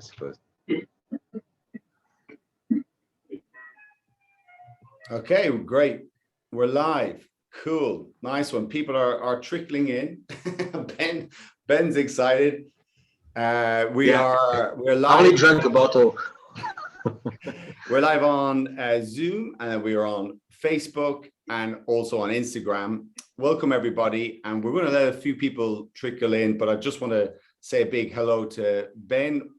suppose. Okay, great. We're live. Cool. Nice one. People are trickling in. Ben's excited. We're live. I only drank a bottle. We're live on Zoom, and we are on Facebook and also on Instagram. Welcome everybody, and we're going to let a few people trickle in, but I just want to say a big hello to Ben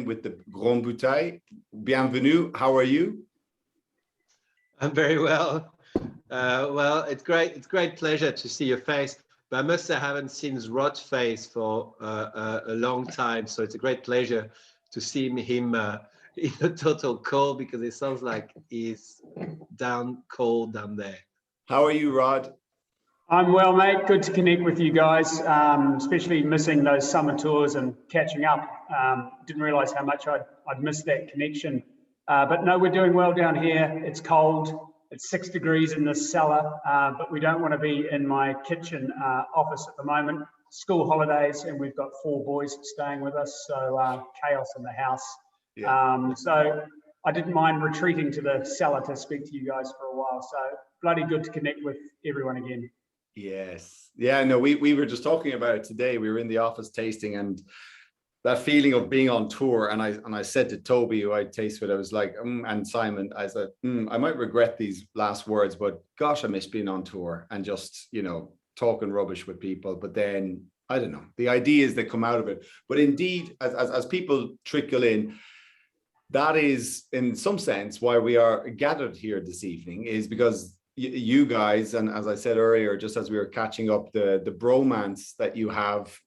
with the Grand Bouteille. Bienvenue. How are you? I'm very well. Well, it's great pleasure to see your face. But I must say I haven't seen Rod's face for a long time, so it's a great pleasure to see him in a total cold, because it sounds like he's cold down there. How are you, Rod? I'm well, mate. Good to connect with you guys, especially missing those summer tours and catching up. Didn't realise how much I'd missed that connection. But no, we're doing well down here. It's cold. It's 6 degrees in this cellar, but we don't want to be in my kitchen office at the moment. School holidays, and we've got 4 boys staying with us, so chaos in the house. Yeah. So I didn't mind retreating to the cellar to speak to you guys for a while. So bloody good to connect with everyone again. Yes. Yeah, no, we were just talking about it today. We were in the office tasting, and that feeling of being on tour. And I said to Toby, who I taste with, I was like, and Simon, I said, I might regret these last words, but gosh, I miss being on tour and just, talking rubbish with people. But then, I don't know, the ideas that come out of it. But indeed, as people trickle in, that is in some sense why we are gathered here this evening, is because you guys, and as I said earlier, just as we were catching up, the bromance that you have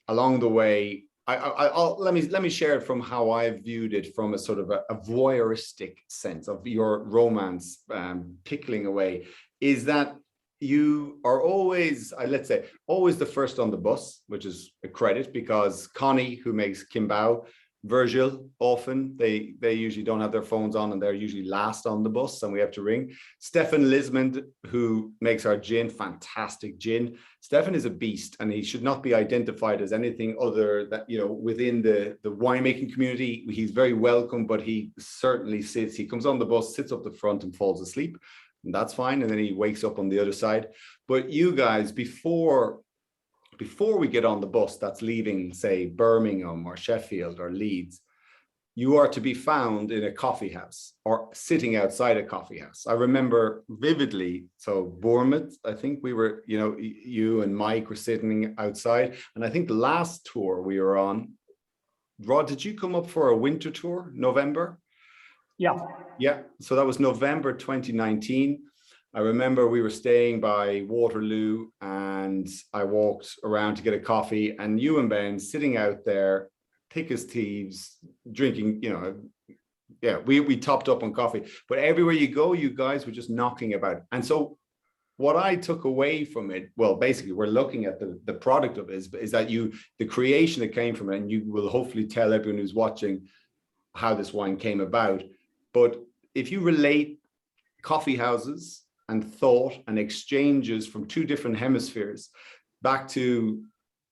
along the way. Let me share it from how I viewed it, from a sort of a voyeuristic sense of your romance pickling away, is that you are always, let's say, always the first on the bus, which is a credit, because Connie, who makes Kimbao, Virgil, often they usually don't have their phones on, and they're usually last on the bus, and we have to ring. Stefan Lismond, who makes our gin, fantastic gin. Stefan is a beast, and he should not be identified as anything other than, within the winemaking community. He's very welcome, but he certainly he comes on the bus, sits up the front and falls asleep, and that's fine. And then he wakes up on the other side. But you guys, before we get on the bus that's leaving, say, Birmingham or Sheffield or Leeds, you are to be found in a coffee house or sitting outside a coffee house. I remember vividly, so Bournemouth, I think we were, you and Mike were sitting outside. And I think the last tour we were on, Rod, did you come up for a winter tour, November? Yeah. Yeah, so that was November 2019. I remember we were staying by Waterloo, and I walked around to get a coffee, and you and Ben sitting out there, thick as thieves, drinking, we topped up on coffee. But everywhere you go, you guys were just knocking about. And so what I took away from it, well, basically, we're looking at the product of it, is that the creation that came from it, and you will hopefully tell everyone who's watching how this wine came about. But if you relate coffee houses and thought and exchanges from 2 different hemispheres back to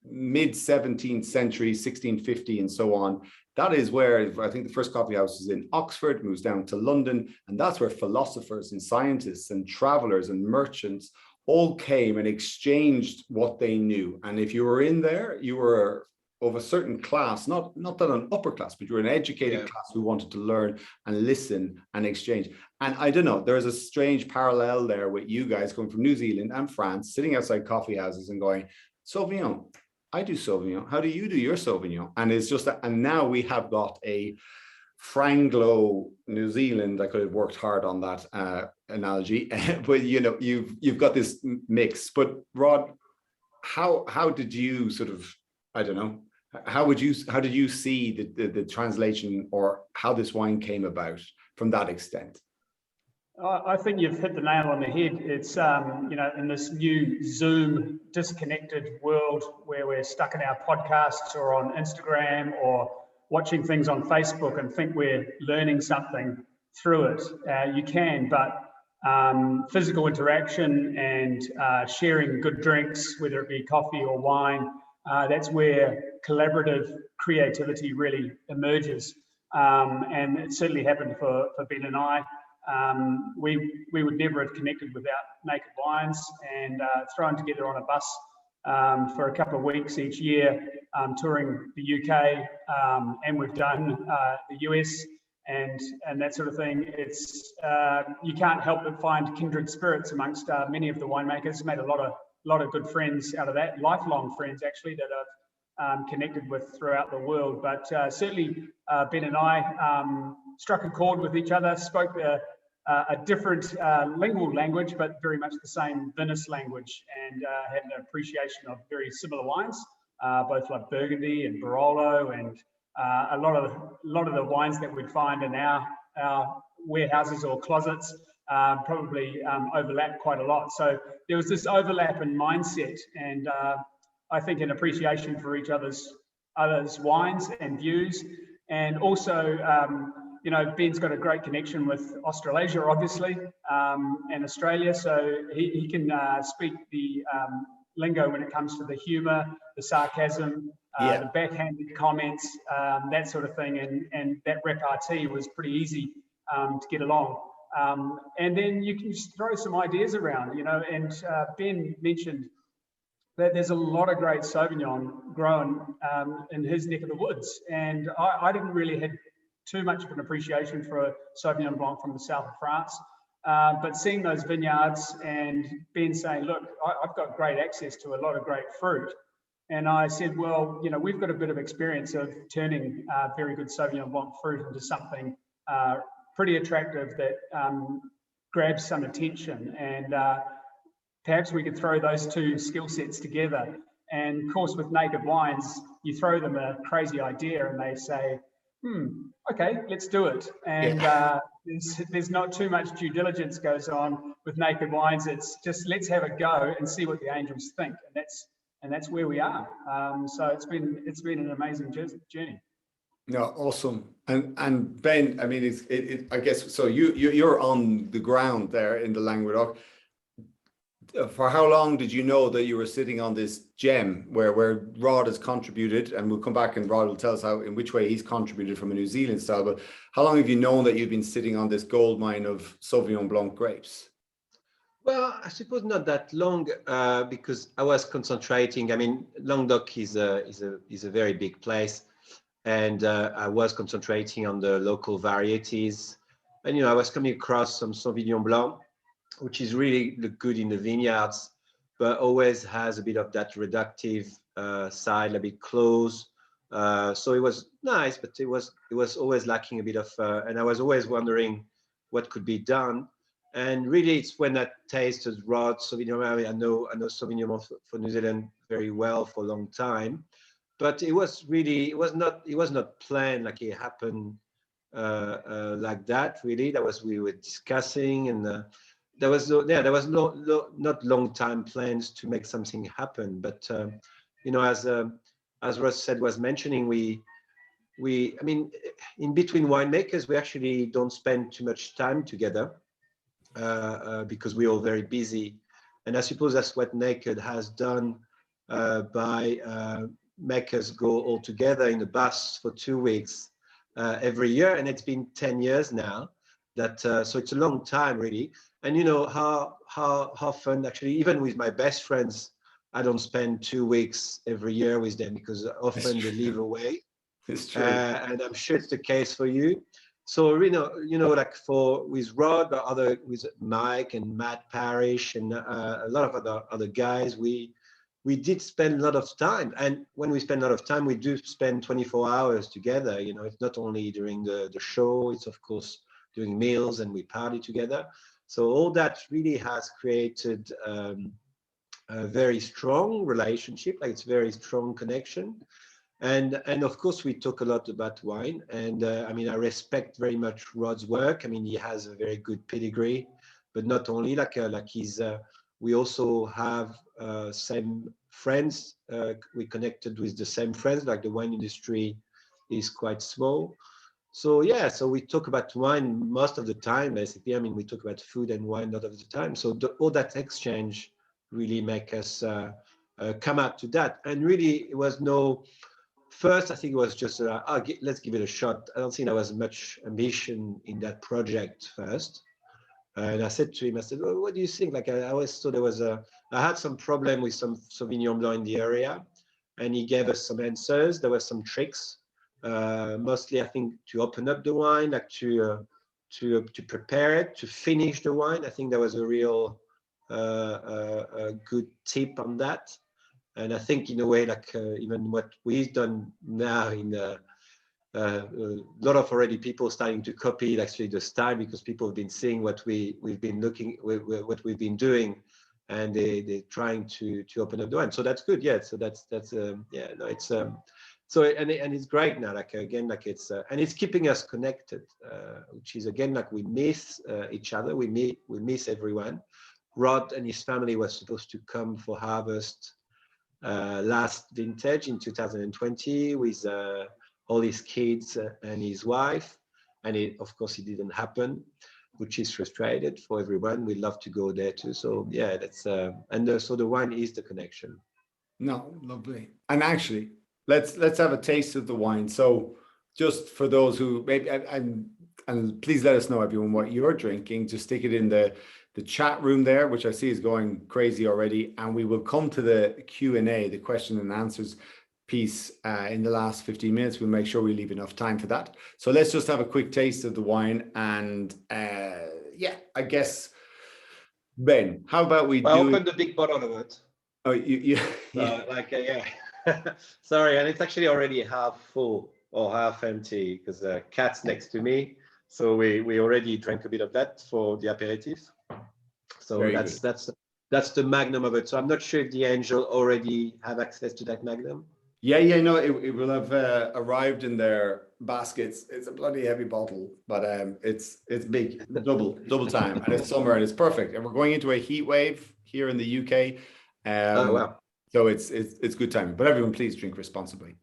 mid 17th century, 1650 and so on, that is where I think the first coffee house is in Oxford, moves down to London, and that's where philosophers and scientists and travelers and merchants all came and exchanged what they knew. And if you were in there, you were of a certain class, not that an upper class, but you're an educated class who wanted to learn and listen and exchange. And I don't know, there's a strange parallel there with you guys coming from New Zealand and France, sitting outside coffee houses and going, Sauvignon, I do Sauvignon. How do you do your Sauvignon? And it's just that, and now we have got a Franglo New Zealand. I could have worked hard on that analogy, but you've got this mix. But Rod, how did you sort of, I don't know, how did you see the translation, or how this wine came about from that extent? I think you've hit the nail on the head. It's, in this new Zoom disconnected world where we're stuck in our podcasts or on Instagram or watching things on Facebook and think we're learning something through it. You can, but physical interaction and sharing good drinks, whether it be coffee or wine, that's where collaborative creativity really emerges. And it certainly happened for Ben and I. We would never have connected without Naked Wines, and thrown together on a bus for a couple of weeks each year, touring the UK, and we've done the US and that sort of thing. It's you can't help but find kindred spirits amongst many of the winemakers. Made a lot of good friends out of that, lifelong friends actually, that I've connected with throughout the world. But certainly Ben and I struck a chord with each other, spoke a different lingual language, but very much the same vinous language, and had an appreciation of very similar wines, both like Burgundy and Barolo, and a lot of the wines that we'd find in our warehouses or closets probably overlap quite a lot. So there was this overlap in mindset, and I think an appreciation for each other's wines and views, and also you know, Ben's got a great connection with Australasia, obviously, and Australia, so he can speak the lingo when it comes to the humour, the sarcasm, the backhanded comments, that sort of thing, and that repartee was pretty easy to get along. And then you can just throw some ideas around, you know, and Ben mentioned that there's a lot of great Sauvignon grown in his neck of the woods, and I didn't really have too much of an appreciation for Sauvignon Blanc from the south of France. But seeing those vineyards and Ben saying, look, I've got great access to a lot of great fruit. And I said, well, you know, we've got a bit of experience of turning very good Sauvignon Blanc fruit into something pretty attractive that grabs some attention. And perhaps we could throw those two skill sets together. And of course, with Naked Wines, you throw them a crazy idea and they say, okay, let's do it. And there's not too much due diligence goes on with Naked Wines. It's just let's have a go and see what the angels think, and that's where we are. So it's been an amazing journey. No, awesome. And Ben, I mean, I guess so. You're on the ground there in the Languedoc. For how long did you know that you were sitting on this gem where Rod has contributed, and we'll come back and Rod will tell us in which way he's contributed from a New Zealand style, but how long have you known that you've been sitting on this gold mine of Sauvignon Blanc grapes? Well, I suppose not that long, because I was concentrating. I mean, Languedoc is a very big place, and I was concentrating on the local varieties, and you know, I was coming across some Sauvignon Blanc, which is really good in the vineyards, but always has a bit of that reductive side, a bit close. So it was nice, but it was always lacking a bit of, and I was always wondering what could be done. And really, it's when I tasted Rod Sauvignon Blanc. I know Sauvignon Blanc for New Zealand very well for a long time, but it was not planned like it happened like that. Really, we were discussing and. There was not long time plans to make something happen, but you know, as Russ was mentioning, I mean, in between winemakers, we actually don't spend too much time together because we're all very busy, and I suppose that's what Naked has done by make us go all together in a bus for 2 weeks every year, and it's been 10 years now. That so it's a long time really. And you know how fun actually, even with my best friends, I don't spend 2 weeks every year with them because often they live away. It's true. And I'm sure it's the case for you. So you know, like with Rod, but with Mike and Matt Parrish and a lot of other guys, we did spend a lot of time. And when we spend a lot of time, we do spend 24 hours together. You know, it's not only during the show, it's of course during meals, and we party together. So all that really has created a very strong relationship, like it's a very strong connection. And of course, we talk a lot about wine. And I mean, I respect very much Rod's work. I mean, he has a very good pedigree, but not only we also have same friends. We connected with the same friends, like the wine industry is quite small. So yeah, so we talk about wine most of the time, basically. I mean, we talk about food and wine a lot of the time. So all that exchange really make us come up to that. And really, it was no first, I think it was just, let's give it a shot. I don't think there was much ambition in that project first. And I said to him, I said, well, what do you think? Like, I always thought I had some problem with some Sauvignon Blanc in the area, and he gave us some answers. There were some tricks, mostly, I think, to open up the wine, like to prepare it, to finish the wine. I think there was a real a good tip on that. And I think in a way, like even what we've done now in a lot of already people starting to copy actually the style, because people have been seeing what we've been doing, and they're trying to open up the wine. So that's good. Yeah. So that's yeah. No, it's so and it's great now. Like again, like it's and it's keeping us connected, which is again like we miss each other. We miss everyone. Rod and his family were supposed to come for harvest last vintage in 2020 with all his kids and his wife, and of course it didn't happen, which is frustrated for everyone. We'd love to go there too. So yeah, that's so the wine is the connection. No, lovely. And actually, let's have a taste of the wine. So just for those who maybe and please let us know, everyone, what you're drinking. Just stick it in the chat room there, which I see is going crazy already, and we will come to the Q&A, the question and answers piece in the last 15 minutes. We'll make sure we leave enough time for that. So let's just have a quick taste of the wine, and yeah, I guess, Ben, how about we open the big bottle of it. Oh, yeah. Yeah. Sorry, and it's actually already half full or half empty because the cat's next to me. So we already drank a bit of that for the aperitif. So that's the magnum of it. So I'm not sure if the Angel already have access to that magnum. Yeah, no, it will have arrived in their baskets. It's a bloody heavy bottle, but it's big, double time, and it's summer and it's perfect. And we're going into a heat wave here in the UK. Oh wow! So it's good timing. But everyone, please drink responsibly.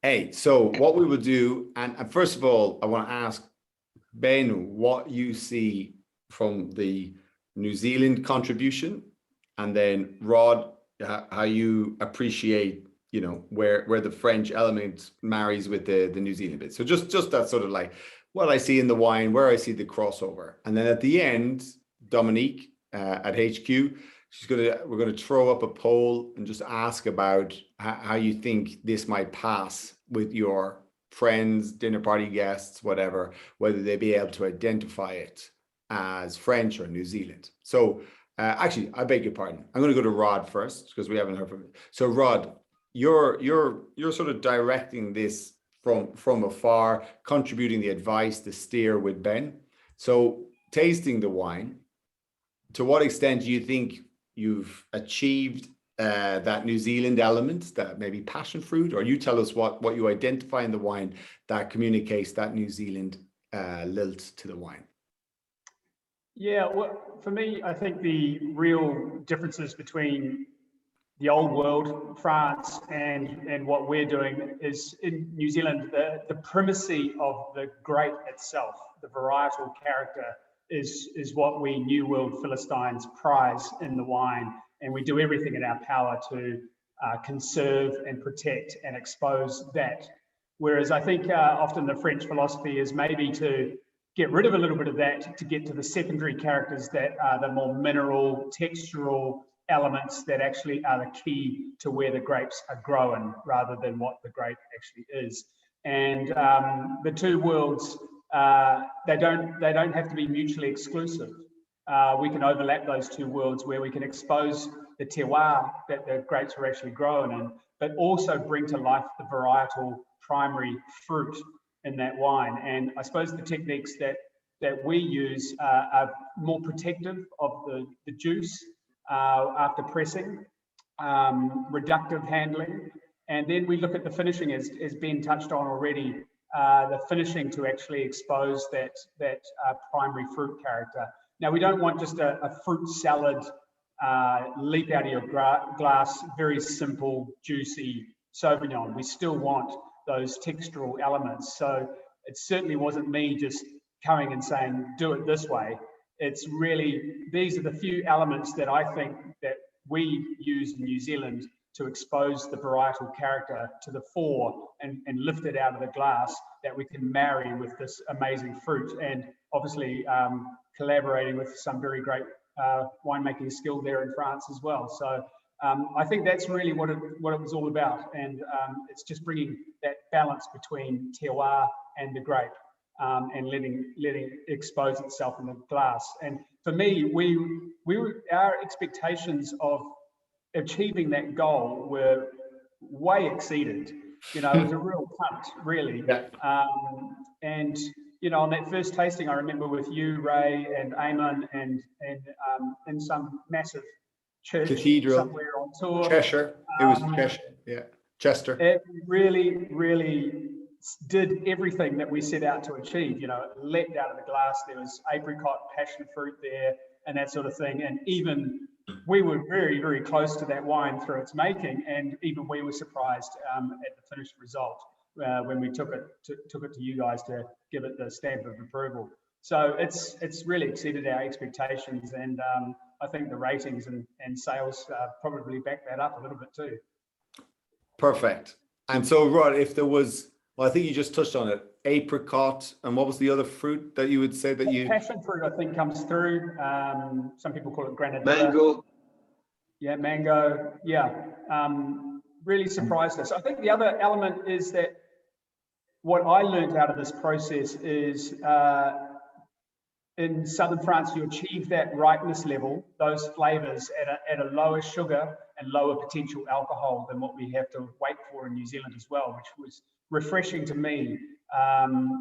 Hey, so what we will do, and first of all, I want to ask Ben what you see from the New Zealand contribution, and then Rod, how you appreciate, you know, where the French element marries with the New Zealand bit. So just that sort of like what I see in the wine, where I see the crossover, and then at the end, Dominique at HQ, we're gonna throw up a poll and just ask about how you think this might pass with your friends, dinner party guests, whatever, whether they be able to identify it as French or New Zealand. So actually, I beg your pardon. I'm going to go to Rod first because we haven't heard from him. So Rod, you're sort of directing this from afar, contributing the advice, the steer with Ben. So tasting the wine, to what extent do you think you've achieved that New Zealand element, that maybe passion fruit, or you tell us what you identify in the wine that communicates that New Zealand lilt to the wine? Yeah, well, for me, I think the real differences between the old world, France, and what we're doing is in New Zealand, the primacy of the grape itself, the varietal character, is what we New World Philistines prize in the wine. And we do everything in our power to conserve and protect and expose that. Whereas I think often the French philosophy is maybe to get rid of a little bit of that to get to the secondary characters that are the more mineral, textural elements that actually are the key to where the grapes are grown rather than what the grape actually is. And the two worlds, they don't have to be mutually exclusive. We can overlap those two worlds where we can expose the terroir that the grapes are actually grown in, but also bring to life the varietal primary fruit in that wine. And I suppose the techniques that we use are more protective of the juice after pressing, reductive handling, and then we look at the finishing, as Ben touched on already, the finishing to actually expose that primary fruit character. Now, we don't want just a fruit salad leap out of your glass, very simple, juicy Sauvignon. We still want those textural elements. So it certainly wasn't me just coming and saying, do it this way. It's really, these are the few elements that I think that we use in New Zealand to expose the varietal character to the fore and lift it out of the glass that we can marry with this amazing fruit. And obviously collaborating with some very great winemaking skill there in France as well. So I think that's really what it was all about. And it's just bringing that balance between terroir and the grape. And letting it expose itself in the glass. And for me, our expectations of achieving that goal were way exceeded. You know, it was a real punt, really. Yeah. And you know, on that first tasting, I remember with you, Ray, and Eamon, and in some massive church Cathedral somewhere on tour. Cheshire. It was Cheshire. Yeah. Chester. It really, really did everything that we set out to achieve. You know, it leapt out of the glass. There was apricot, passion fruit there, and that sort of thing. And even we were very, very close to that wine through its making, and even we were surprised at the finished result when we took it to you guys to give it the stamp of approval. So it's really exceeded our expectations, and I think the ratings and sales probably back that up a little bit too. Perfect. And so, Rod, if there was, well, I think you just touched on it, apricot, and what was the other fruit that you would say that you... Passion fruit, I think, comes through. Some people call it granadilla. Mango. Yeah, mango. Yeah, really surprised us. I think the other element is that what I learned out of this process is in southern France, you achieve that ripeness level, those flavors at a lower sugar and lower potential alcohol than what we have to wait for in New Zealand as well, which was refreshing to me.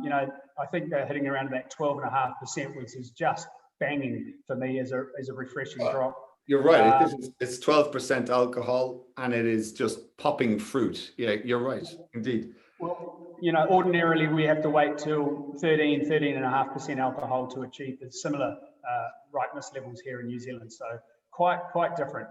You know, I think they're hitting around about 12.5%, which is just banging for me as a refreshing drop. You're right. It's 12% alcohol, and it is just popping fruit. Yeah, you're right. Indeed. Well, you know, ordinarily we have to wait till 13.5% alcohol to achieve the similar ripeness levels here in New Zealand. So quite different.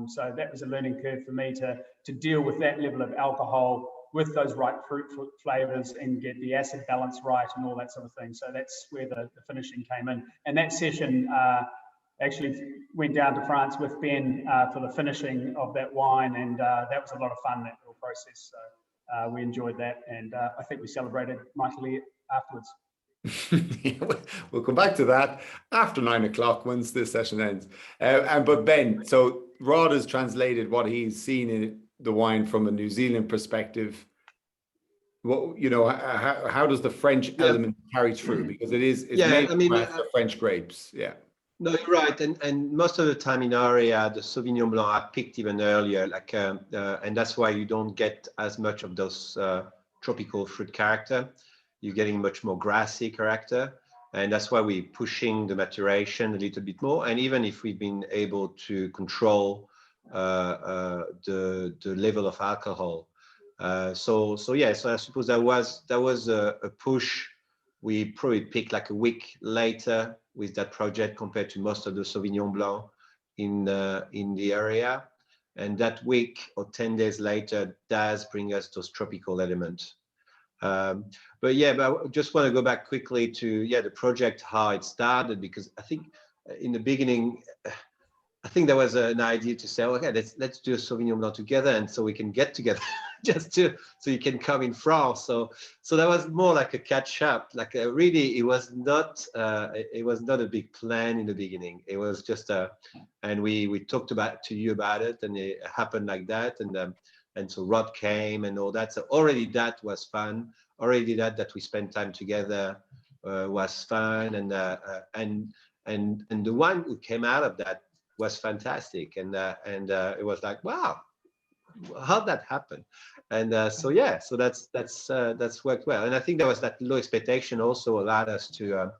So that was a learning curve for me to deal with that level of alcohol with those ripe fruit flavors and get the acid balance right and all that sort of thing. So that's where the finishing came in. And that session actually went down to France with Ben for the finishing of that wine, and that was a lot of fun, that whole process. So we enjoyed that, and I think we celebrated mightily afterwards. We'll come back to that after 9 o'clock once this session ends. But Ben, so Rod has translated what he's seen in the wine from a New Zealand perspective. What, you know, how does the French element carry through? Because it's made from the French grapes. Yeah. No, you're right, and most of the time in our area, the Sauvignon Blanc are picked even earlier, like, and that's why you don't get as much of those tropical fruit character. You're getting much more grassy character, and that's why we're pushing the maturation a little bit more. And even if we've been able to control the level of alcohol, so I suppose that was a push. We probably picked like a week later with that project compared to most of the Sauvignon Blanc in the area, and that week or 10 days later does bring us those tropical elements. But I just want to go back quickly to the project, how it started, because I think in the beginning, I think there was an idea to say, okay, let's do a Sauvignon Blanc together, and so we can get together so you can come in France. So that was more like a catch up. Like really, it was not a big plan in the beginning. It was just and we talked to you about it, and it happened like that, and so Rod came and all that. So already that was fun. Already that we spent time together was fun, and the one who came out of that was fantastic, and it was like, wow, how'd that happen? And so that's worked well. And I think there was that low expectation also allowed us to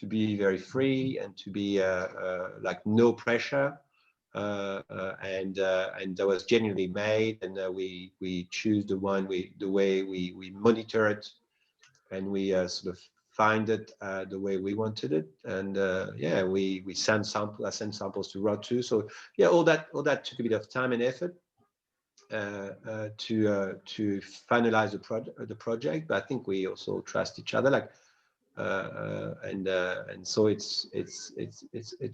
be very free and to be like no pressure, and that was genuinely made, and we choose the one the way we monitor it, and we sort of find it the way we wanted it, and we send samples. I send samples to Rod too. So all that took a bit of time and effort to finalize the project. But I think we also trust each other, like, and so it's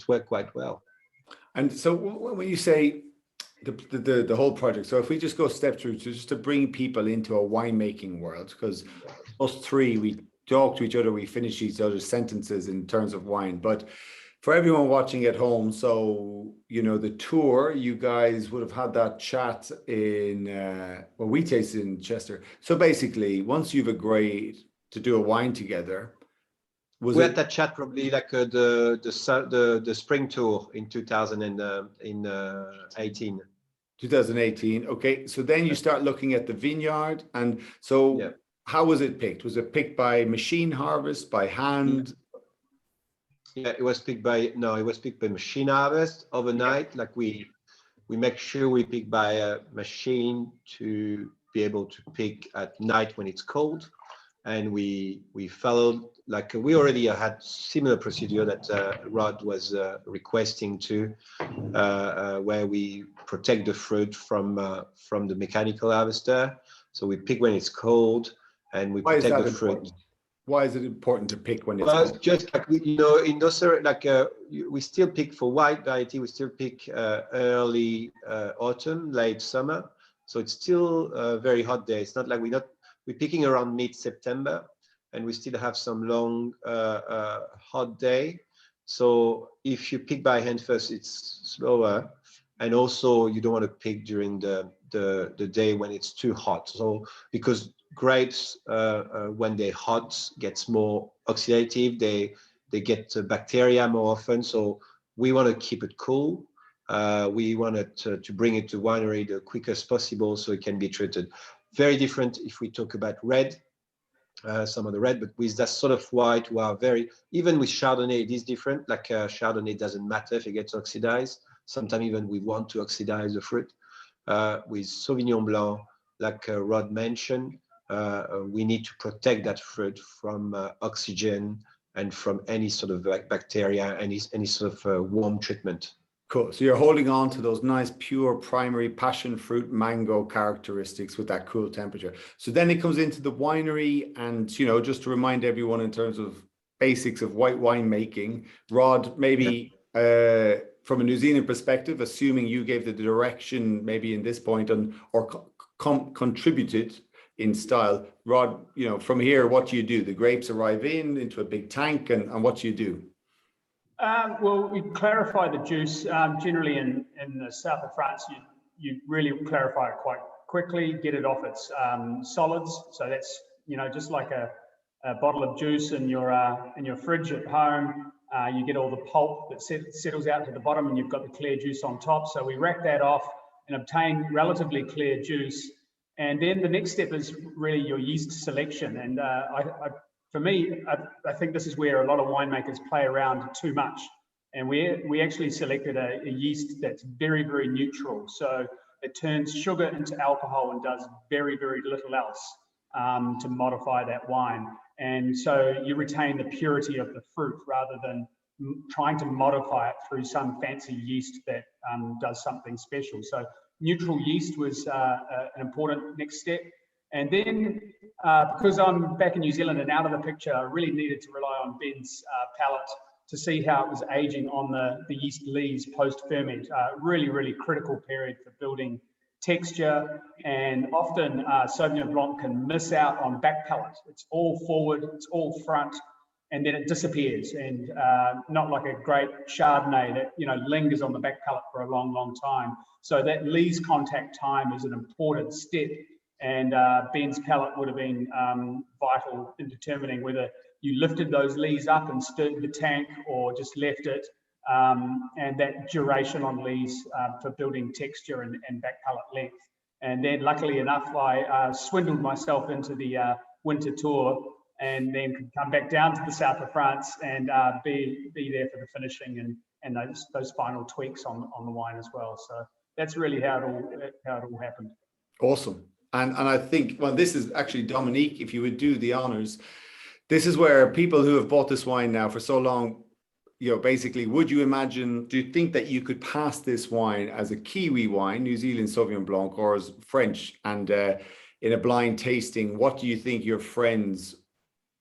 worked quite well. And so when you say the whole project. So if we just go step through, so just to bring people into a winemaking world, because us three, we talk to each other, we finish each other's sentences in terms of wine. But for everyone watching at home, so the tour, you guys would have had that chat in we tasted in Chester. So basically, once you've agreed to do a wine together, we had that chat probably like the spring tour in 2018. 2018. Okay, so then you start looking at the vineyard, and so how was it picked? Was it picked by machine harvest, by hand? Yeah, it was picked by machine harvest overnight. Like we make sure we pick by a machine to be able to pick at night when it's cold. And we followed, like we already had similar procedure that Rod was requesting to, where we protect the fruit from the mechanical harvester. So we pick when it's cold, and we protect the fruit. Why is it important to pick when it's cold? cold? It's just like in those we still pick for white variety. We still pick early autumn, late summer. So it's still a very hot day. It's not like we're picking around mid-September, and we still have some long hot day. So if you pick by hand first, it's slower, and also you don't want to pick during the day when it's too hot. So because grapes, when they're hot, gets more oxidative. They get bacteria more often. So we want to keep it cool. We wanted to bring it to winery the quickest possible so it can be treated. Very different if we talk about red, some of the red, but with that sort of white, we are even with Chardonnay, it is different. Like Chardonnay doesn't matter if it gets oxidized. Sometimes even we want to oxidize the fruit. With Sauvignon Blanc, like Rod mentioned, we need to protect that fruit from oxygen and from any sort of bacteria, any sort of warm treatment. Cool. So you're holding on to those nice, pure, primary passion fruit mango characteristics with that cool temperature. So then it comes into the winery, and, just to remind everyone in terms of basics of white wine making, Rod, maybe from a New Zealand perspective, assuming you gave the direction maybe in this point or contributed in style, Rod, from here, what do you do? The grapes arrive into a big tank, and what do you do? Well, we clarify the juice. Generally in the south of France, you really clarify it quite quickly, get it off its solids. So that's, just like a bottle of juice in your fridge at home. You get all the pulp that settles out to the bottom, and you've got the clear juice on top. So we rack that off and obtain relatively clear juice. And then the next step is really your yeast selection. And for me, I think this is where a lot of winemakers play around too much. And we actually selected a yeast that's very, very neutral. So it turns sugar into alcohol and does very, very little else to modify that wine. And so you retain the purity of the fruit rather than trying to modify it through some fancy yeast that does something special. So neutral yeast was an important next step. And then, because I'm back in New Zealand and out of the picture, I really needed to rely on Ben's palate to see how it was aging on the yeast lees post-ferment. Really, really critical period for building texture. And often Sauvignon Blanc can miss out on back palate. It's all forward, it's all front, and then it disappears. And not like a great Chardonnay that lingers on the back palate for a long, long time. So that lees contact time is an important step. And Ben's palate would have been vital in determining whether you lifted those lees up and stirred the tank or just left it. And that duration on lees for building texture and back palate length. And then luckily enough, I swindled myself into the winter tour and then could come back down to the south of France and be there for the finishing and those final tweaks on the wine as well. So that's really how it all happened. Awesome. And I think, well, this is actually, Dominique, if you would do the honors, this is where people who have bought this wine now for so long, basically, do you think that you could pass this wine as a Kiwi wine, New Zealand Sauvignon Blanc, or as French? And in a blind tasting, what do you think your friends,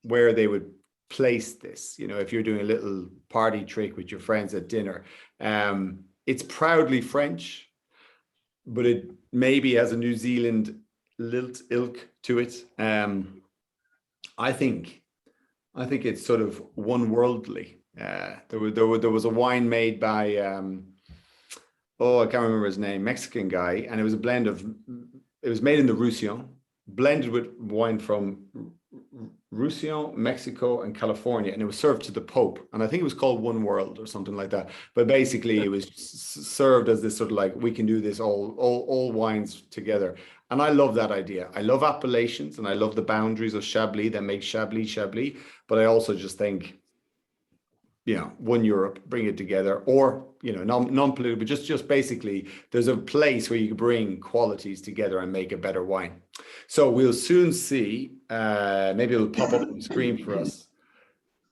where they would place this? If you're doing a little party trick with your friends at dinner, it's proudly French. but it maybe has a New Zealand lilt ilk to it. I think it's sort of one worldly. There was a wine made by I can't remember his name, Mexican guy, and it was a blend of, it was made in the Roussillon, blended with wine from Roussillon, Mexico, and California, and it was served to the Pope, and I think it was called One World or something like that. But basically, it was served as this sort of like, we can do this all wines together, and I love that idea. I love appellations, and I love the boundaries of Chablis that make Chablis. But I also just think, one Europe, bring it together, or non-political, but just basically, there's a place where you can bring qualities together and make a better wine. So we'll soon see. Maybe it'll pop up on the screen for us.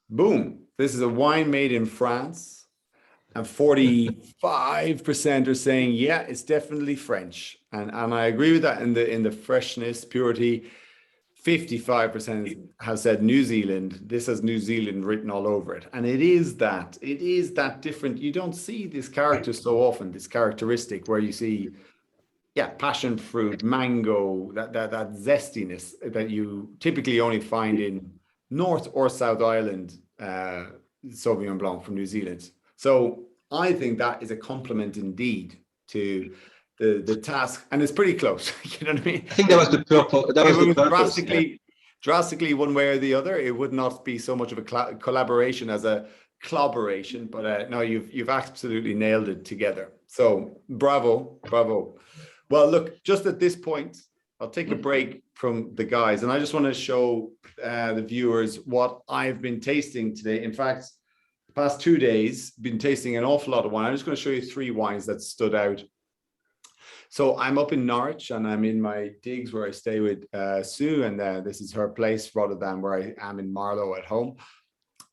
Boom! This is a wine made in France, and 45% are saying, yeah, it's definitely French, and I agree with that in the freshness, purity. 55% have said New Zealand. This has New Zealand written all over it. And it is that different. You don't see this character so often, this characteristic where you see, passion fruit, mango, that zestiness that you typically only find in North or South Island Sauvignon Blanc from New Zealand. So I think that is a compliment indeed to the task, and it's pretty close. You know what I mean? I think that was the purple. That was the purpose. Drastically one way or the other, it would not be so much of a collaboration as a collaboration. But no, you've absolutely nailed it together. So bravo. Well, look, just at this point, I'll take a break from the guys, and I just want to show the viewers what I've been tasting today. In fact, the past 2 days, been tasting an awful lot of wine. I'm just going to show you 3 wines that stood out. So I'm up in Norwich, and I'm in my digs where I stay with Sue, and this is her place rather than where I am in Marlow at home.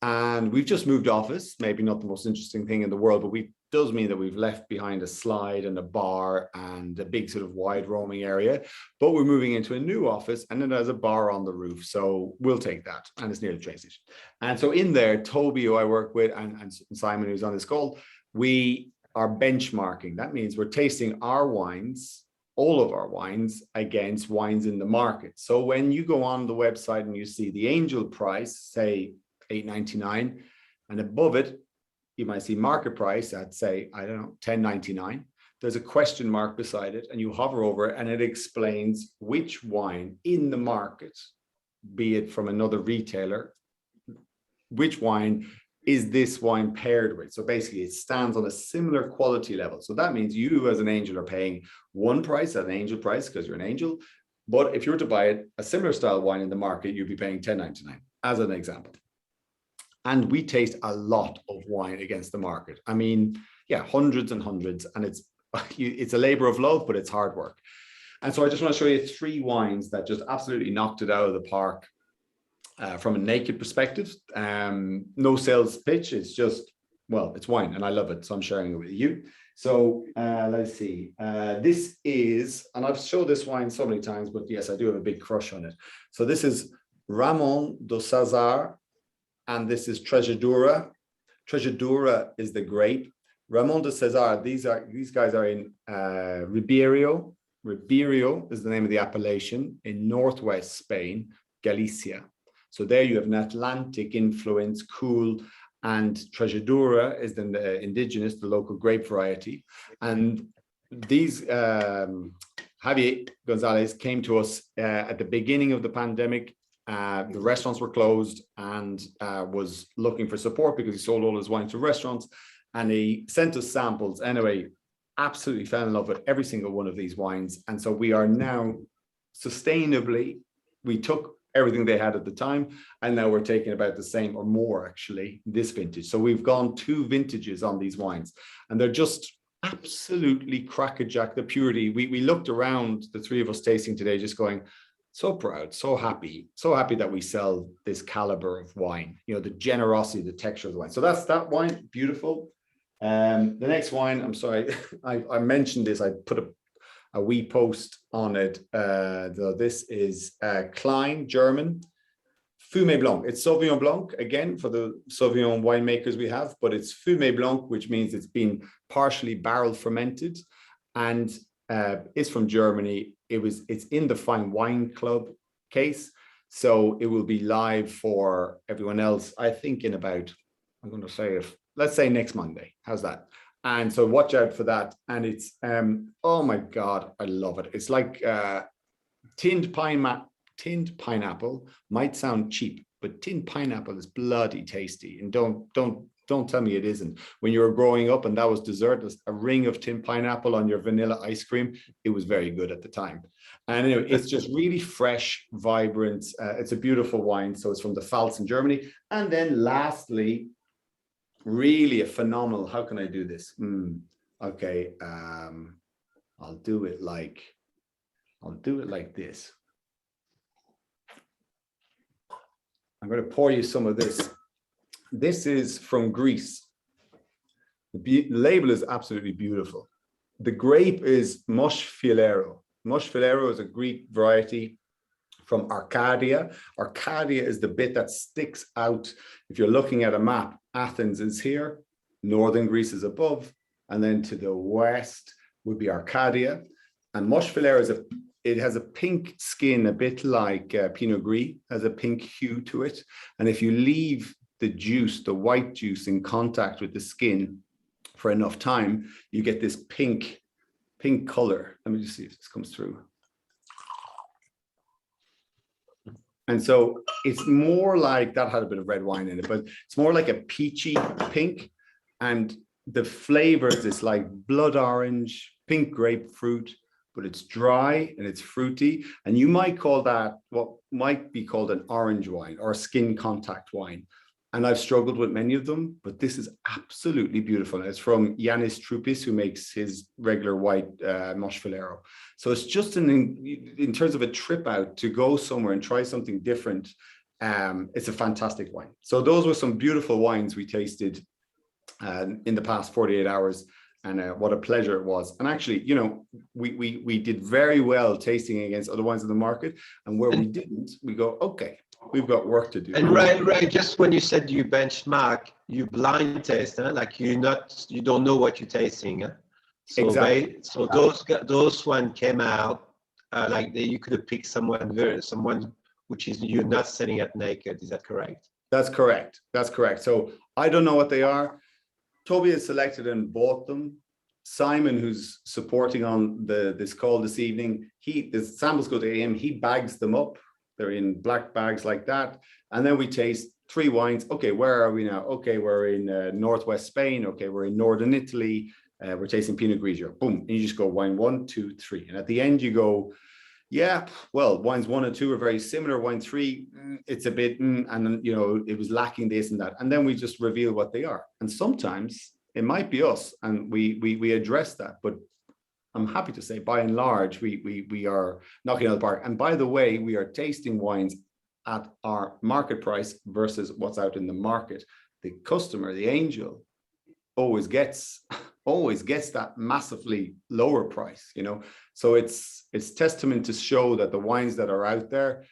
And we've just moved office, maybe not the most interesting thing in the world, but does mean that we've left behind a slide and a bar and a big sort of wide roaming area, but we're moving into a new office, and it has a bar on the roof. So we'll take that, and it's near the train station. And so in there, Toby, who I work with, and Simon, who's on this call, we are benchmarking. That means we're tasting our wines, all of our wines, against wines in the market. So when you go on the website and you see the angel price, say $8.99, and above it, you might see market price at, say, I don't know, $10.99. There's a question mark beside it, and you hover over it, and it explains which wine in the market, be it from another retailer, which wine is this wine paired with. So basically it stands on a similar quality level. So that means you as an angel are paying one price at an angel price because you're an angel. But if you were to buy a similar style wine in the market, you'd be paying $10.99 as an example. And we taste a lot of wine against the market. I mean, hundreds and hundreds, and it's a labor of love, but it's hard work. And so I just want to show you 3 wines that just absolutely knocked it out of the park. From a naked perspective, no sales pitch. It's just, it's wine, and I love it, so I'm sharing it with you. So let's see. This is, and I've showed this wine so many times, but yes, I do have a big crush on it. So this is Ramon do Cesar, and this is Trejadura. Trejadura is the grape. Ramon de Cesar, these guys are in Ribeiro. Ribeiro is the name of the appellation in northwest Spain, Galicia. So there you have an Atlantic influence, cool, and Trejadura is the indigenous, the local grape variety. And these, Javier Gonzalez came to us at the beginning of the pandemic. The restaurants were closed, and was looking for support because he sold all his wine to restaurants. And he sent us samples. Anyway, absolutely fell in love with every single one of these wines. And so we are now sustainably, we took everything they had at the time, and now we're taking about the same or more actually this vintage. So we've gone 2 vintages on these wines, and they're just absolutely crackerjack. The purity, we looked around, the 3 of us tasting today, just going, so proud, so happy that we sell this caliber of wine, the generosity, the texture of the wine. So that's that wine, beautiful. The next wine, I'm sorry, I mentioned this, I put a wee post on it. This is Klein, German, Fumé Blanc. It's Sauvignon Blanc, again, for the Sauvignon winemakers we have, but it's Fumé Blanc, which means it's been partially barrel fermented. And It's from Germany. It's in the Fine Wine Club case. So it will be live for everyone else, I think, in about, I'm going to say, let's say next Monday. How's that? And so watch out for that. And it's, oh my God, I love it. It's like tinned pineapple might sound cheap, but tinned pineapple is bloody tasty. And don't tell me it isn't. When you were growing up and that was dessert, a ring of tinned pineapple on your vanilla ice cream, it was very good at the time. And anyway, it's just really fresh, vibrant. It's a beautiful wine. So it's from the Pfalz in Germany. And then lastly, really a phenomenal, how can I do this? Okay, I'll do it like this. I'm going to pour you some of this. This is from Greece. The label is absolutely beautiful. The grape is Moschfilero. Moschfilero is a Greek variety from Arcadia. Arcadia is the bit that sticks out. If you're looking at a map, Athens is here, northern Greece is above, and then to the west would be Arcadia. And Moschfilero it has a pink skin, a bit like Pinot Gris, has a pink hue to it. And if you leave the juice, the white juice, in contact with the skin for enough time, you get this pink color. Let me just see if this comes through. And so it's more like, that had a bit of red wine in it, but it's more like a peachy pink. And the flavors is like blood orange, pink grapefruit, but it's dry and it's fruity. And you might call that what might be called an orange wine or a skin contact wine. And I've struggled with many of them, but this is absolutely beautiful. And it's from Yanis Troupis, who makes his regular white Moschfilero. So it's just in terms of a trip out to go somewhere and try something different. It's a fantastic wine. So those were some beautiful wines we tasted in the past 48 hours. And what a pleasure it was. And actually, you know, we did very well tasting against other wines in the market. And where we didn't, we go, okay, we've got work to do. And Ray, just when you said you benchmark, you blind taste, huh? Like you don't know what you're tasting. Huh? So exactly. So those one came out like you could have picked someone which is you're not selling at naked. Is that correct? That's correct. That's correct. So I don't know what they are. Toby has selected and bought them. Simon, who's supporting on this call this evening, the samples go to him. He bags them up. They're in black bags like that. And then we taste 3 wines. Okay, where are we now? Okay, we're in Northwest Spain. Okay, we're in Northern Italy. We're tasting Pinot Grigio. Boom. And you just go wine 1, 2, 3. And at the end you go, yeah, well, wines 1 and 2 are very similar. Wine 3, it's a bit, and then, you know, it was lacking this and that. And then we just reveal what they are. And sometimes it might be us, and we address that. But I'm happy to say, by and large, we are knocking out of the park. And by the way, we are tasting wines at our market price versus what's out in the market. The customer, the angel, always gets that massively lower price, you know. So it's testament to show that the wines that are out there,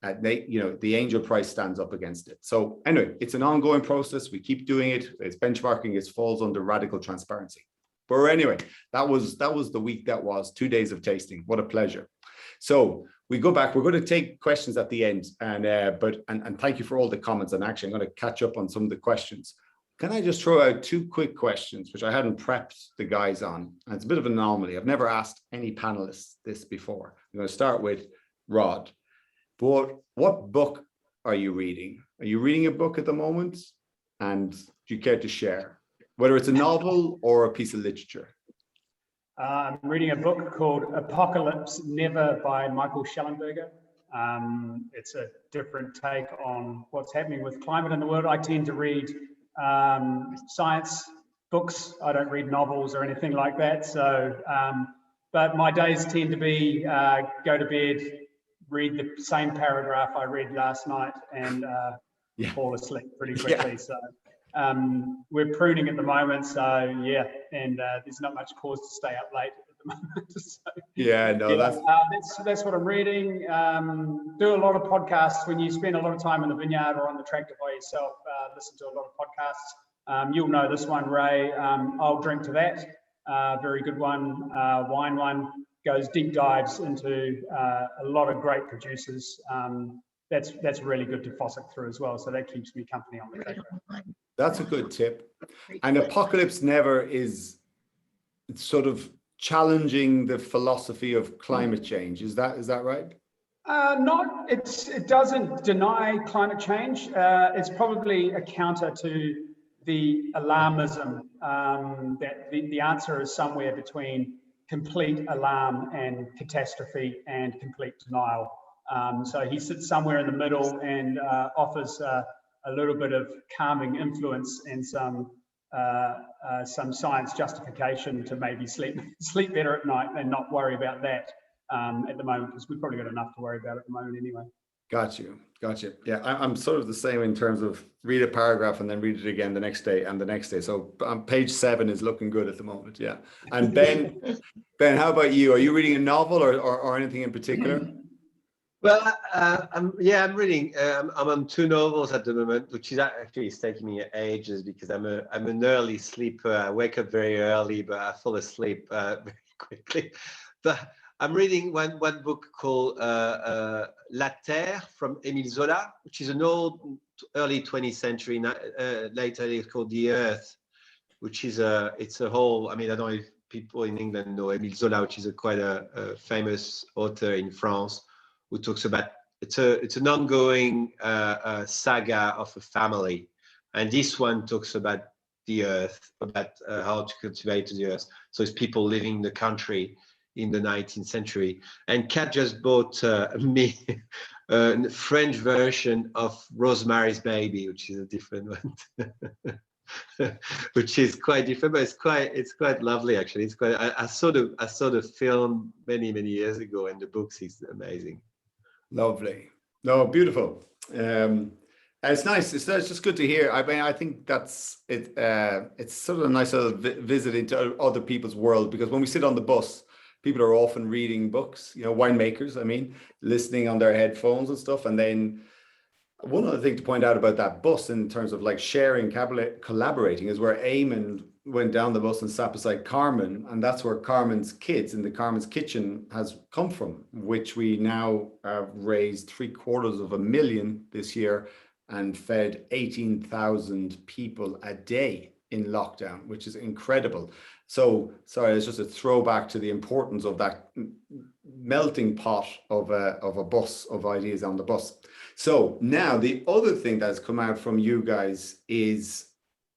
the angel price stands up against it. So anyway, it's an ongoing process. We keep doing it. It's benchmarking. It falls under radical transparency. But anyway, that was the week. That was 2 days of tasting. What a pleasure. So we go back. We're going to take questions at the end, and thank you for all the comments. And actually, I'm going to catch up on some of the questions. Can I just throw out 2 quick questions, which I hadn't prepped the guys on? And it's a bit of an anomaly. I've never asked any panelists this before. I'm going to start with Rod. But what book are you reading? Are you reading a book at the moment? And do you care to share, whether it's a novel or a piece of literature? I'm reading a book called Apocalypse Never by Michael Schellenberger. It's a different take on what's happening with climate in the world. I tend to read science books. I don't read novels or anything like that. So, but my days tend to be go to bed, read the same paragraph I read last night, and fall asleep pretty quickly. Yeah. So we're pruning at the moment. So yeah, and there's not much cause to stay up late at the moment. So, yeah, no, that's what I'm reading. Do a lot of podcasts. When you spend a lot of time in the vineyard or on the tractor by yourself, listen to a lot of podcasts. You'll know this one, Ray. I'll drink to that. very good one. Wine one goes deep dives into a lot of great producers. That's really good to fossick through as well. So that keeps me company on the track. That's a good tip. And Apocalypse Never is sort of challenging the philosophy of climate change. Is that right? It doesn't deny climate change. It's probably a counter to the alarmism, that the answer is somewhere between complete alarm and catastrophe and complete denial. So he sits somewhere in the middle and offers a little bit of calming influence and some science justification to maybe sleep better at night and not worry about that at the moment, because we've probably got enough to worry about at the moment anyway. Got you. Yeah, I'm sort of the same in terms of read a paragraph and then read it again the next day and the next day. So page 7 is looking good at the moment. Yeah. And Ben, how about you? Are you reading a novel or anything in particular? Well, I'm reading. I'm on 2 novels at the moment, which is actually it's taking me ages because I'm an early sleeper. I wake up very early, but I fall asleep very quickly. But I'm reading one book called La Terre from Émile Zola, which is an old, early 20th century, later it's called The Earth, which is it's a whole. I mean, I don't know if people in England know Émile Zola, which is quite a famous author in France, who talks about it's an ongoing saga of a family, and this one talks about the earth, about how to cultivate the earth. So it's people living in the country in the 19th century. And Kat just bought me a French version of Rosemary's Baby, which is a different one. Which is quite different, but it's quite lovely actually. It's quite. I saw the film many years ago, and the books is amazing. Lovely. No, beautiful. It's nice. It's just good to hear. I mean, I think that's it. It's sort of a nice little visit into other people's world, because when we sit on the bus, people are often reading books, winemakers, I mean, listening on their headphones and stuff. And then one other thing to point out about that bus in terms of like sharing, collaborating, is where Eamon went down the bus and sat beside Carmen, and that's where Carmen's kids in the Carmen's Kitchen has come from, which we now have raised $750,000 this year and fed 18,000 people a day in lockdown, which is incredible. So sorry, it's just a throwback to the importance of that melting pot of a bus of ideas on the bus. So now the other thing that's come out from you guys is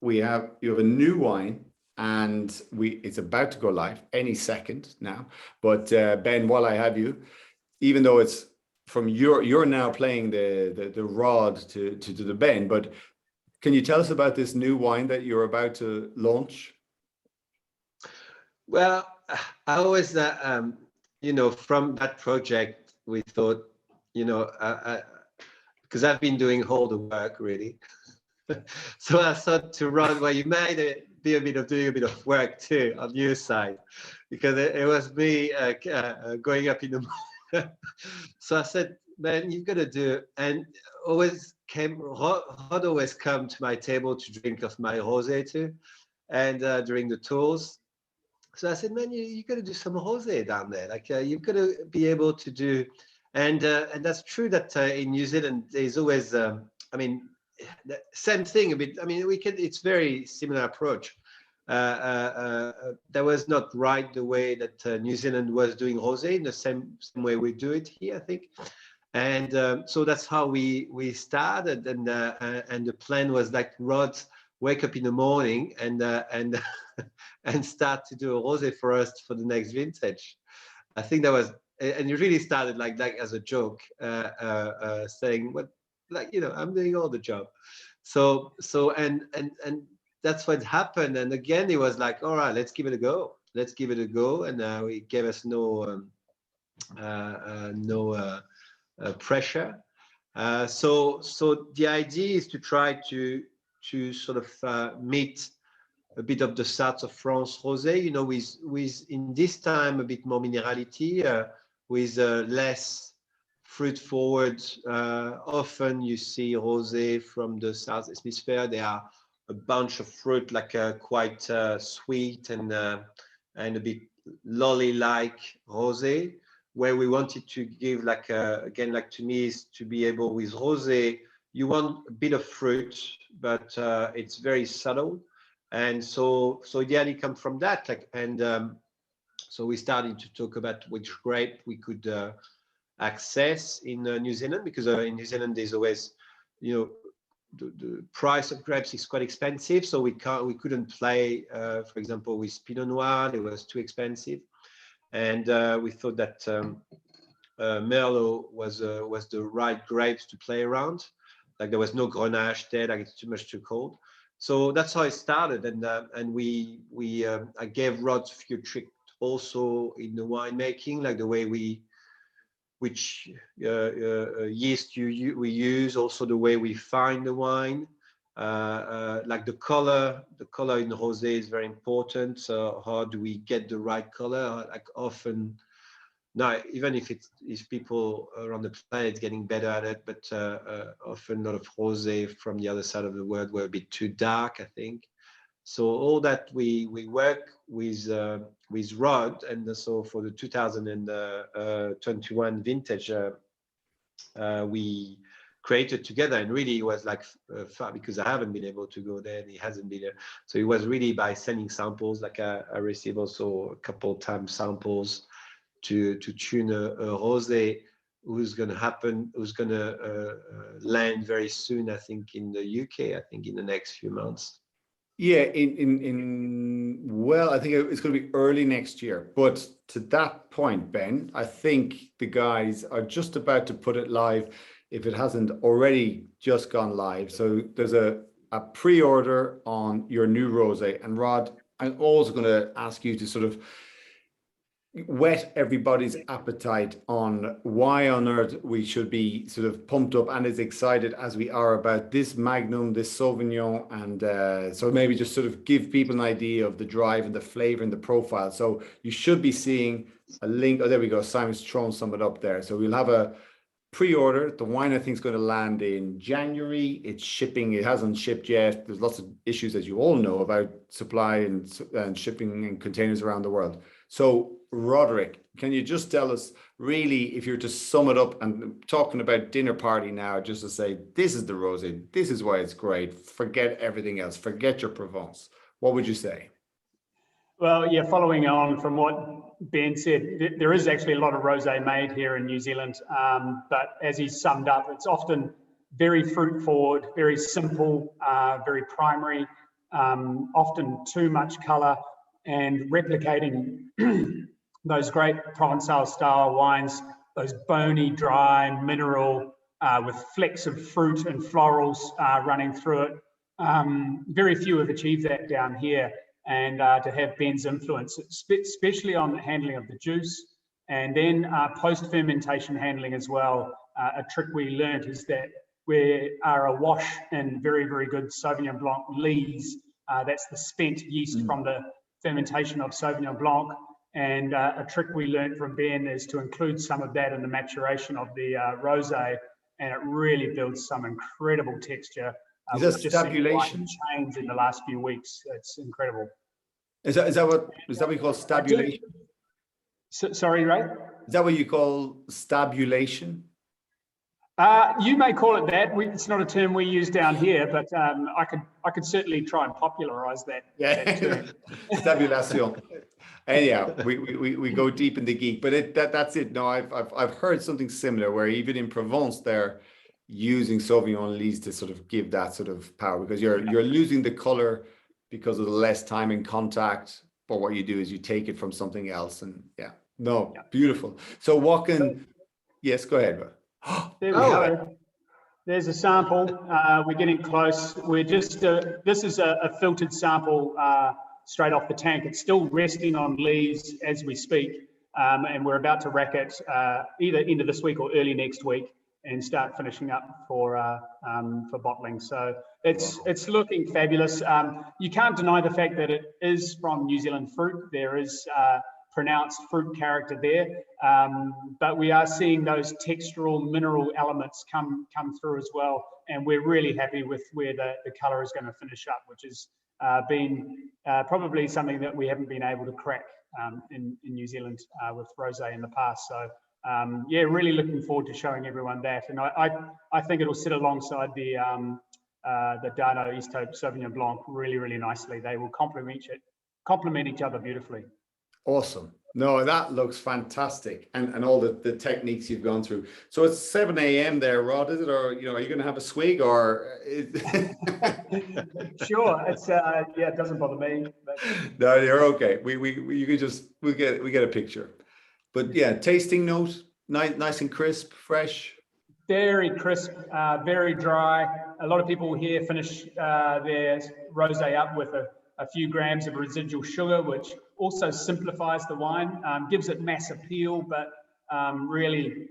you have a new wine, and it's about to go live any second now. But Ben, while I have you, even though it's from you're now playing the rod to the Ben, but can you tell us about this new wine that you're about to launch? Well, I always, from that project, we thought, because I've been doing all the work really. So I thought to Rod, well, you might be doing a bit of work too on your side, because it was me going up in the morning. So I said, man, you've got to do it. And Rod always come to my table to drink of my rosé too, and during the tours. So I said, man, you got to do some rosé down there. Like you've got to be able to do, and that's true that in New Zealand there's always, the same thing a bit. I mean, it's very similar approach. That was not right the way that New Zealand was doing rosé, in the same way we do it here, I think. And so that's how we started, and the plan was like Rod wake up in the morning and and start to do a rosé for us for the next vintage. I think that was, and it really started like as a joke, saying what, I'm doing all the job. So and that's what happened. And again, it was like, all right, let's give it a go. And we gave us no pressure. So the idea is to try to sort of meet a bit of the south of France rosé, with in this time a bit more minerality, with less fruit forward. Often you see rosé from the South Hemisphere. There are a bunch of fruit, like quite sweet and and a bit lolly-like rosé, where we wanted to give like again, like to me, is to be able with rosé, you want a bit of fruit, but it's very subtle. And so ideally come from that, like, and so we started to talk about which grape we could access in New Zealand, because in New Zealand there's always, you know, the price of grapes is quite expensive, so we couldn't play, for example, with Pinot Noir. It was too expensive, and we thought that Merlot was the right grapes to play around. Like there was no Grenache there, like it's too much too cold. So that's how it started, and I gave Rod a few tricks also in the winemaking, like the way which yeast we use, also the way we find the wine, like the color in the rosé is very important. So how do we get the right color? Like often now, even if people around the planet getting better at it, but often a lot of rosé from the other side of the world were a bit too dark, I think. So all that we work with Rod, and so for the 2021 vintage, we created together, and really it was like fun, because I haven't been able to go there and he hasn't been there. So it was really by sending samples, like I received also a couple of times samples to tune a rosé who's going to land very soon, I think in the UK, I think in the next few months. Yeah, well, I think it's going to be early next year. But to that point, Ben, I think the guys are just about to put it live, if it hasn't already just gone live. So there's a pre-order on your new rosé. And Rod, I'm also going to ask you to sort of whet everybody's appetite on why on earth we should be sort of pumped up and as excited as we are about this Magnum, this Sauvignon, and so maybe just sort of give people an idea of the drive and the flavor and the profile. So you should be seeing a link. Oh, there we go. Simon's thrown some of it up there. So we'll have a pre-order. The wine I think is going to land in January. It's shipping. It hasn't shipped yet. There's lots of issues, as you all know, about supply and shipping and containers around the world. So Roderick, can you just tell us really, if you're to sum it up, and talking about dinner party now, just to say, this is the rosé, this is why it's great, forget everything else, forget your Provence. What would you say? Well, yeah, following on from what Ben said, there is actually a lot of rosé made here in New Zealand, but as he summed up, it's often very fruit forward, very simple, very primary, often too much colour, and replicating those great Provençal style wines, those bony, dry, mineral, with flecks of fruit and florals running through it. Very few have achieved that down here, and to have Ben's influence, especially on the handling of the juice, and then post-fermentation handling as well. A trick we learned is that we are awash in very, very good Sauvignon Blanc lees. That's the spent yeast from the fermentation of Sauvignon Blanc. And a trick we learned from Ben is to include some of that in the maturation of the rosé, and it really builds some incredible texture. Is that stabulation? Change in the last few weeks. It's incredible. Is that what we call stabulation? Sorry, Ray? Is that what you call stabulation? You may call it that. It's not a term we use down here, but I could certainly try and popularize that. Yeah, that term. Stabulation. Anyhow, we go deep in the geek, but that's it. No, I've heard something similar where even in Provence they're using Sauvignon lees to sort of give that sort of power, because you're losing the color because of the less time in contact. But what you do is you take it from something else, and beautiful. So what can? Yes, go ahead. There we go. There's a sample. We're getting close. We're just, this is a filtered sample straight off the tank. It's still resting on lees as we speak. And we're about to rack it either end of this week or early next week and start finishing up for bottling. So it's looking fabulous. You can't deny the fact that it is from New Zealand fruit. There is pronounced fruit character there, but we are seeing those textural mineral elements come through as well, and we're really happy with where the color is going to finish up, which has been probably something that we haven't been able to crack in New Zealand with rosé in the past. So yeah, really looking forward to showing everyone that. And I think it'll sit alongside the Darnault and Rod Sauvignon Blanc really, really nicely. They will complement each other beautifully. Awesome. No, that looks fantastic. And all the techniques you've gone through. So it's 7 a.m. there, Rod, is it? Or, you know, are you going to have a swig or? Sure. It's, yeah, it doesn't bother me. But... No, you're okay. You can just, we get a picture. But yeah, tasting note, nice and crisp, fresh. Very crisp, very dry. A lot of people here finish their rosé up with a few grams of residual sugar, which also simplifies the wine, gives it mass appeal, but really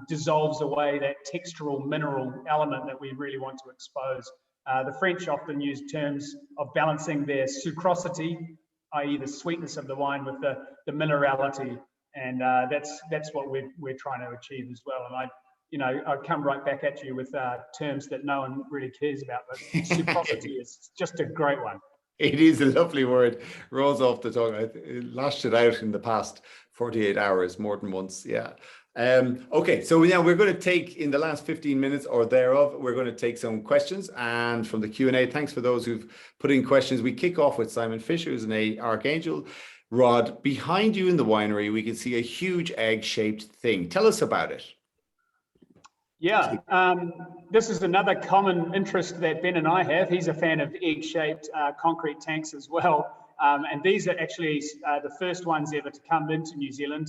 dissolves away that textural mineral element that we really want to expose. The French often use terms of balancing their sucrosity, i.e. the sweetness of the wine, with the minerality, and that's what we're trying to achieve as well. And I come right back at you with terms that no one really cares about, but sucrosity is just a great one. It is a lovely word. Rolls off the tongue. I lashed it out in the past 48 hours, more than once. Yeah. Okay, so now we're going to take, in the last 15 minutes or thereof, we're going to take some questions, and from the Q&A, thanks for those who've put in questions. We kick off with Simon Fisher, who's an Archangel. Rod, behind you in the winery, we can see a huge egg-shaped thing. Tell us about it. Yeah, this is another common interest that Ben and I have. He's a fan of egg-shaped concrete tanks as well. And these are actually the first ones ever to come into New Zealand.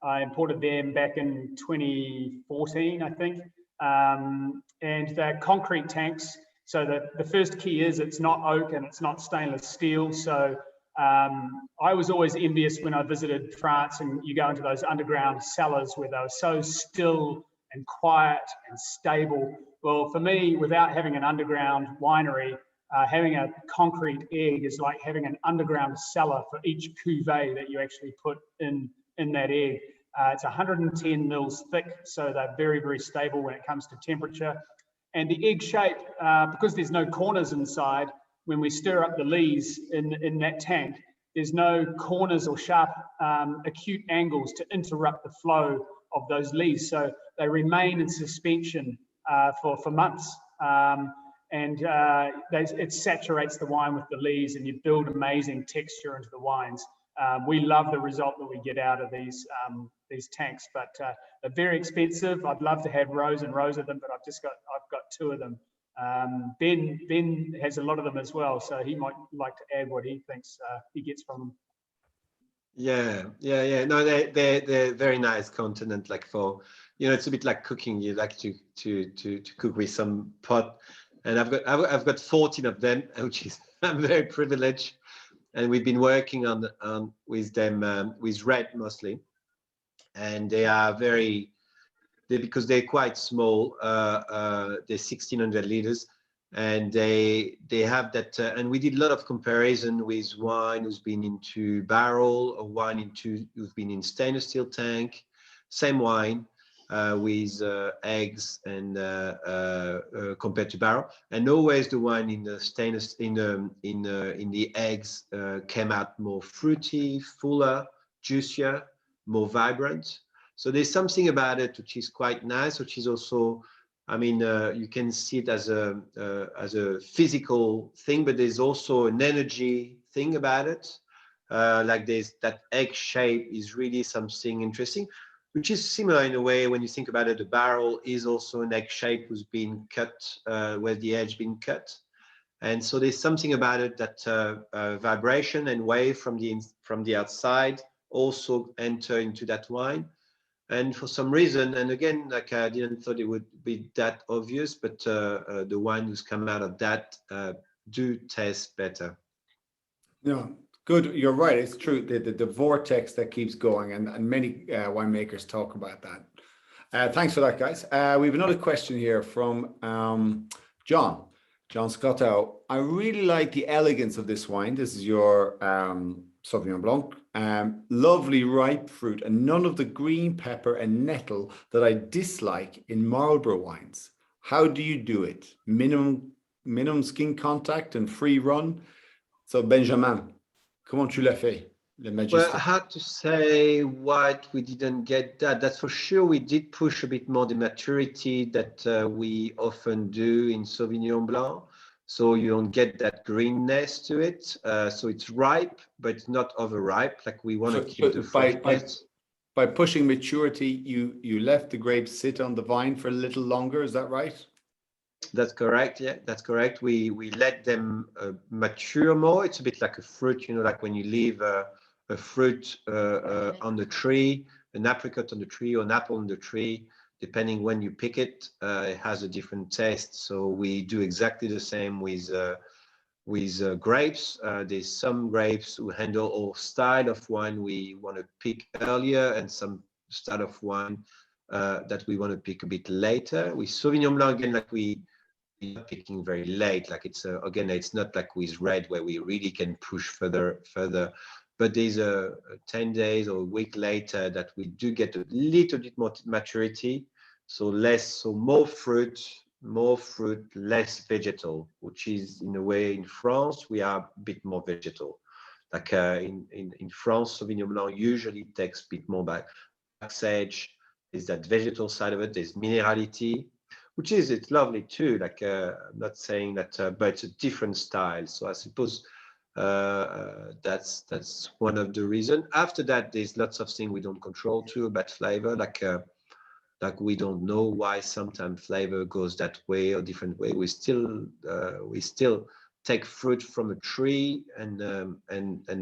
I imported them back in 2014, I think. And they're concrete tanks. So the first key is it's not oak and it's not stainless steel. So I was always envious when I visited France and you go into those underground cellars where they were so still and quiet and stable. Well, for me, without having an underground winery, having a concrete egg is like having an underground cellar for each cuvee that you actually put in that egg. It's 110 mils thick, so they're very, very stable when it comes to temperature. And the egg shape, because there's no corners inside, when we stir up the lees in that tank, there's no corners or sharp acute angles to interrupt the flow of those lees. So they remain in suspension for months. It saturates the wine with the lees, and you build amazing texture into the wines. We love the result that we get out of these tanks, but they're very expensive. I'd love to have rows and rows of them, but I've got two of them. Ben has a lot of them as well, so he might like to add what he thinks he gets from them. Yeah. No, they're very nice content. Like for, it's a bit like cooking. You like to cook with some pot, and I've got 14 of them, which is I'm very privileged. And we've been working on with them with red mostly, and they are because they're quite small. They're 1,600 liters. And they have that, and we did a lot of comparison with wine who's been into barrel or wine who's been in stainless steel tank, same wine with eggs and compared to barrel, and always the wine in the stainless in the eggs came out more fruity, fuller, juicier, more vibrant. So there's something about it which is quite nice, which is also, you can see it as a physical thing, but there's also an energy thing about it. Like there's that egg shape is really something interesting, which is similar in a way when you think about it. The barrel is also an egg shape who's been cut, where the edge been cut, and so there's something about it that vibration and wave from the outside also enter into that wine. And for some reason, and again, like I didn't thought it would be that obvious, but the wine who's come out of that do taste better. Yeah, good. You're right. It's true. The vortex that keeps going, and many winemakers talk about that. Thanks for that, guys. We have another question here from John Scotto. I really like the elegance of this wine. This is your Sauvignon Blanc. Lovely ripe fruit and none of the green pepper and nettle that I dislike in Marlborough wines. How do you do it? Minimum skin contact and free run. So Benjamin, comment tu l'as fait? Well, hard to say what we didn't get that. That's for sure. We did push a bit more the maturity that we often do in Sauvignon Blanc. So you don't get that greenness to it. So it's ripe, but it's not overripe. Like we want to keep the freshness. By pushing maturity, you left the grapes sit on the vine for a little longer. Is that right? That's correct. Yeah, that's correct. We let them mature more. It's a bit like a fruit, you know, like when you leave a fruit on the tree, an apricot on the tree or an apple on the tree, depending when you pick it, it has a different taste. So we do exactly the same with grapes. There's some grapes who handle all style of wine we want to pick earlier, and some style of wine that we want to pick a bit later. With Sauvignon Blanc, again, like we're not picking very late. Like it's again, it's not like with red where we really can push further. But there's a 10 days or a week later that we do get a little bit more maturity. So more fruit, less vegetal, which is in a way in France, we are a bit more vegetal. Like in France, Sauvignon Blanc usually takes a bit more back sage. There's that vegetal side of it. There's minerality, which it's lovely too. Like I'm not saying that, but it's a different style. So I suppose that's one of the reasons. After that, there's lots of things we don't control too about flavor. Like we don't know why sometimes flavor goes that way or different way. We still take fruit from a tree and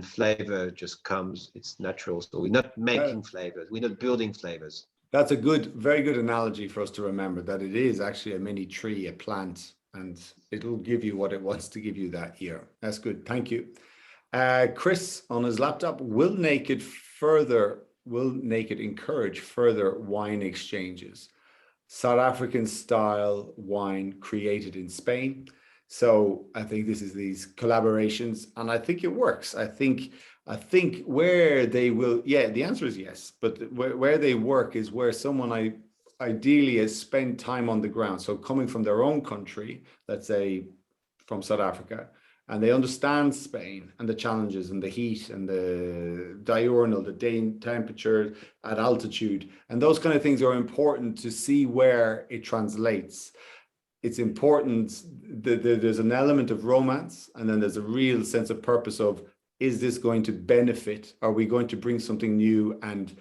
flavor just comes. It's natural. So we're not making flavors. We're not building flavors. That's a very good analogy for us to remember, that it is actually a mini tree, a plant, and it'll give you what it wants to give you that year. That's good. Thank you. Chris on his laptop, will Naked encourage further wine exchanges? South African style wine created in Spain. So I think this is these collaborations, and I think it works. I think where they will, the answer is yes, but where they work is where someone ideally has spent time on the ground. So coming from their own country, let's say from South Africa, and they understand Spain and the challenges and the heat and the diurnal, the day temperature at altitude, and those kind of things are important to see where it translates. It's important that there's an element of romance, and then there's a real sense of purpose of, is this going to benefit? Are we going to bring something new and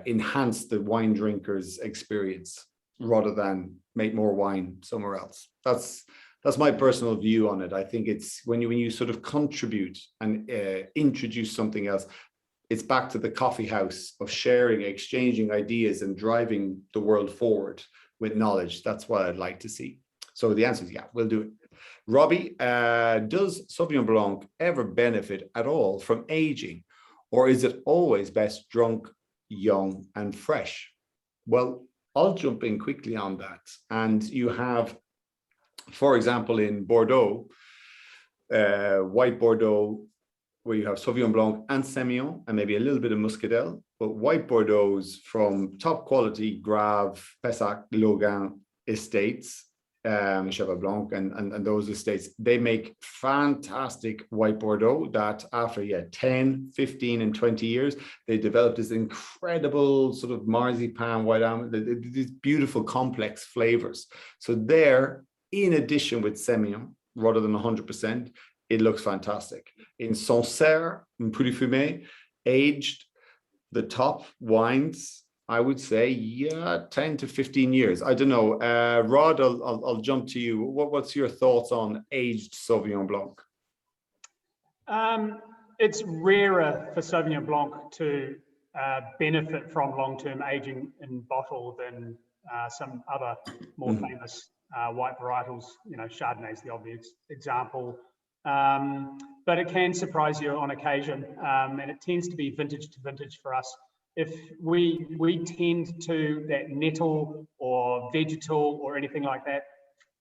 enhance the wine drinker's experience rather than make more wine somewhere else? That's my personal view on it. I think it's when you sort of contribute and introduce something else, it's back to the coffee house of sharing, exchanging ideas and driving the world forward with knowledge. That's what I'd like to see. So the answer is yeah, we'll do it. Robbie, does Sauvignon Blanc ever benefit at all from aging, or is it always best drunk, young and fresh? Well, I'll jump in quickly on that. And you have, for example, in Bordeaux, white Bordeaux, where you have Sauvignon Blanc and Semillon and maybe a little bit of Muscadel, but white Bordeaux's from top quality Grave, Pessac, Logan estates, Cheval Blanc and those estates, they make fantastic white Bordeaux that after 10, 15 and 20 years, they develop this incredible sort of marzipan, white almond, these beautiful complex flavors. So there, in addition with Semillon, rather than 100%, it looks fantastic. In Sancerre, in Pouilly-Fumé, aged, the top wines, I would say, 10 to 15 years. I don't know. Rod, I'll jump to you. What's your thoughts on aged Sauvignon Blanc? It's rarer for Sauvignon Blanc to benefit from long-term aging in bottle than some other more famous white varietals. You know, Chardonnay is the obvious example. But it can surprise you on occasion, and it tends to be vintage to vintage for us. If we tend to that nettle or vegetal or anything like that,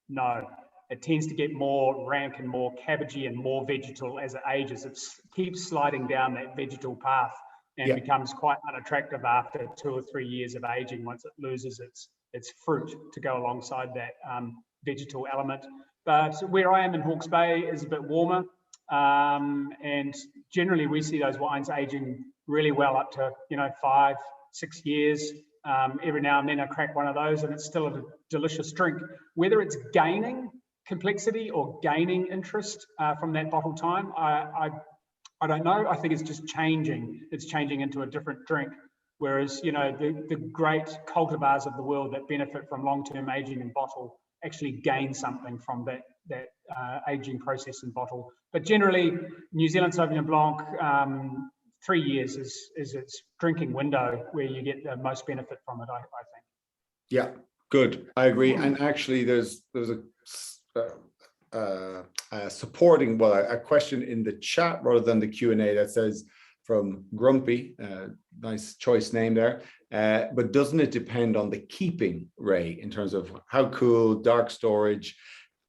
no. It tends to get more rank and more cabbagey and more vegetal as it ages. It keeps sliding down that vegetal path and becomes quite unattractive after 2 or 3 years of aging once it loses its fruit to go alongside that vegetal element. But where I am in Hawke's Bay is a bit warmer, and generally we see those wines aging really well up to, 5, 6 years. Every now and then I crack one of those and it's still a delicious drink. Whether it's gaining complexity or gaining interest from that bottle time, I don't know. I think it's just changing. It's changing into a different drink. Whereas, the great cultivars of the world that benefit from long-term aging in bottle actually gain something from that aging process in bottle. But generally, New Zealand Sauvignon Blanc, 3 years is its drinking window where you get the most benefit from it, I think. Yeah, good. I agree. And actually, there's a supporting, a question in the chat rather than the Q&A that says from Grumpy, nice choice name there. But doesn't it depend on the keeping, Ray, in terms of how cool, dark storage?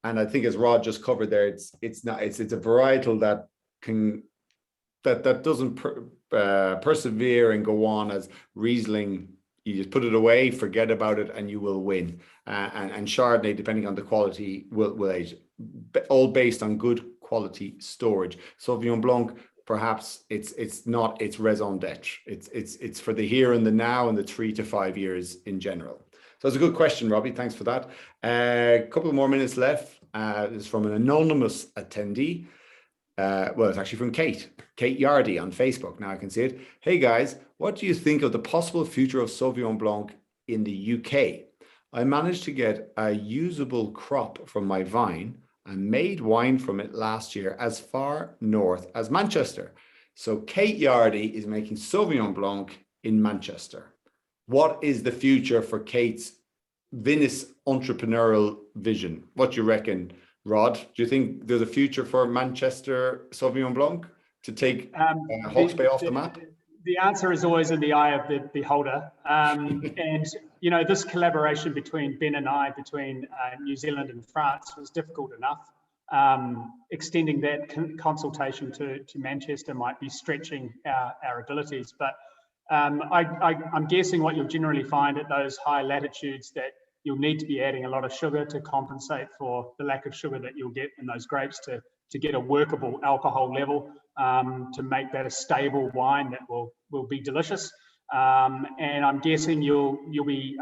And I think as Rod just covered there, it's a varietal that doesn't persevere and go on as Riesling. You just put it away, forget about it, and you will win. And Chardonnay, depending on the quality, will age, all based on good quality storage. Sauvignon Blanc, perhaps it's not its raison d'etre. It's for the here and the now and the 3 to 5 years in general. So it's a good question, Robbie. Thanks for that. A couple more minutes left. This is from an anonymous attendee. Well, it's actually from Kate Yardy on Facebook. Now I can see it. Hey guys, what do you think of the possible future of Sauvignon Blanc in the UK? I managed to get a usable crop from my vine and made wine from it last year as far north as Manchester. So Kate Yardy is making Sauvignon Blanc in Manchester. What is the future for Kate's Vinous entrepreneurial vision? What do you reckon, Rod? Do you think there's a future for Manchester Sauvignon Blanc to take Hawke's Bay off the map? The answer is always in the eye of the beholder. And, this collaboration between Ben and I, between New Zealand and France, was difficult enough. Extending that consultation to Manchester might be stretching our abilities. But I'm guessing what you'll generally find at those high latitudes that you'll need to be adding a lot of sugar to compensate for the lack of sugar that you'll get in those grapes to get a workable alcohol level, to make that a stable wine that will be delicious. And I'm guessing you'll be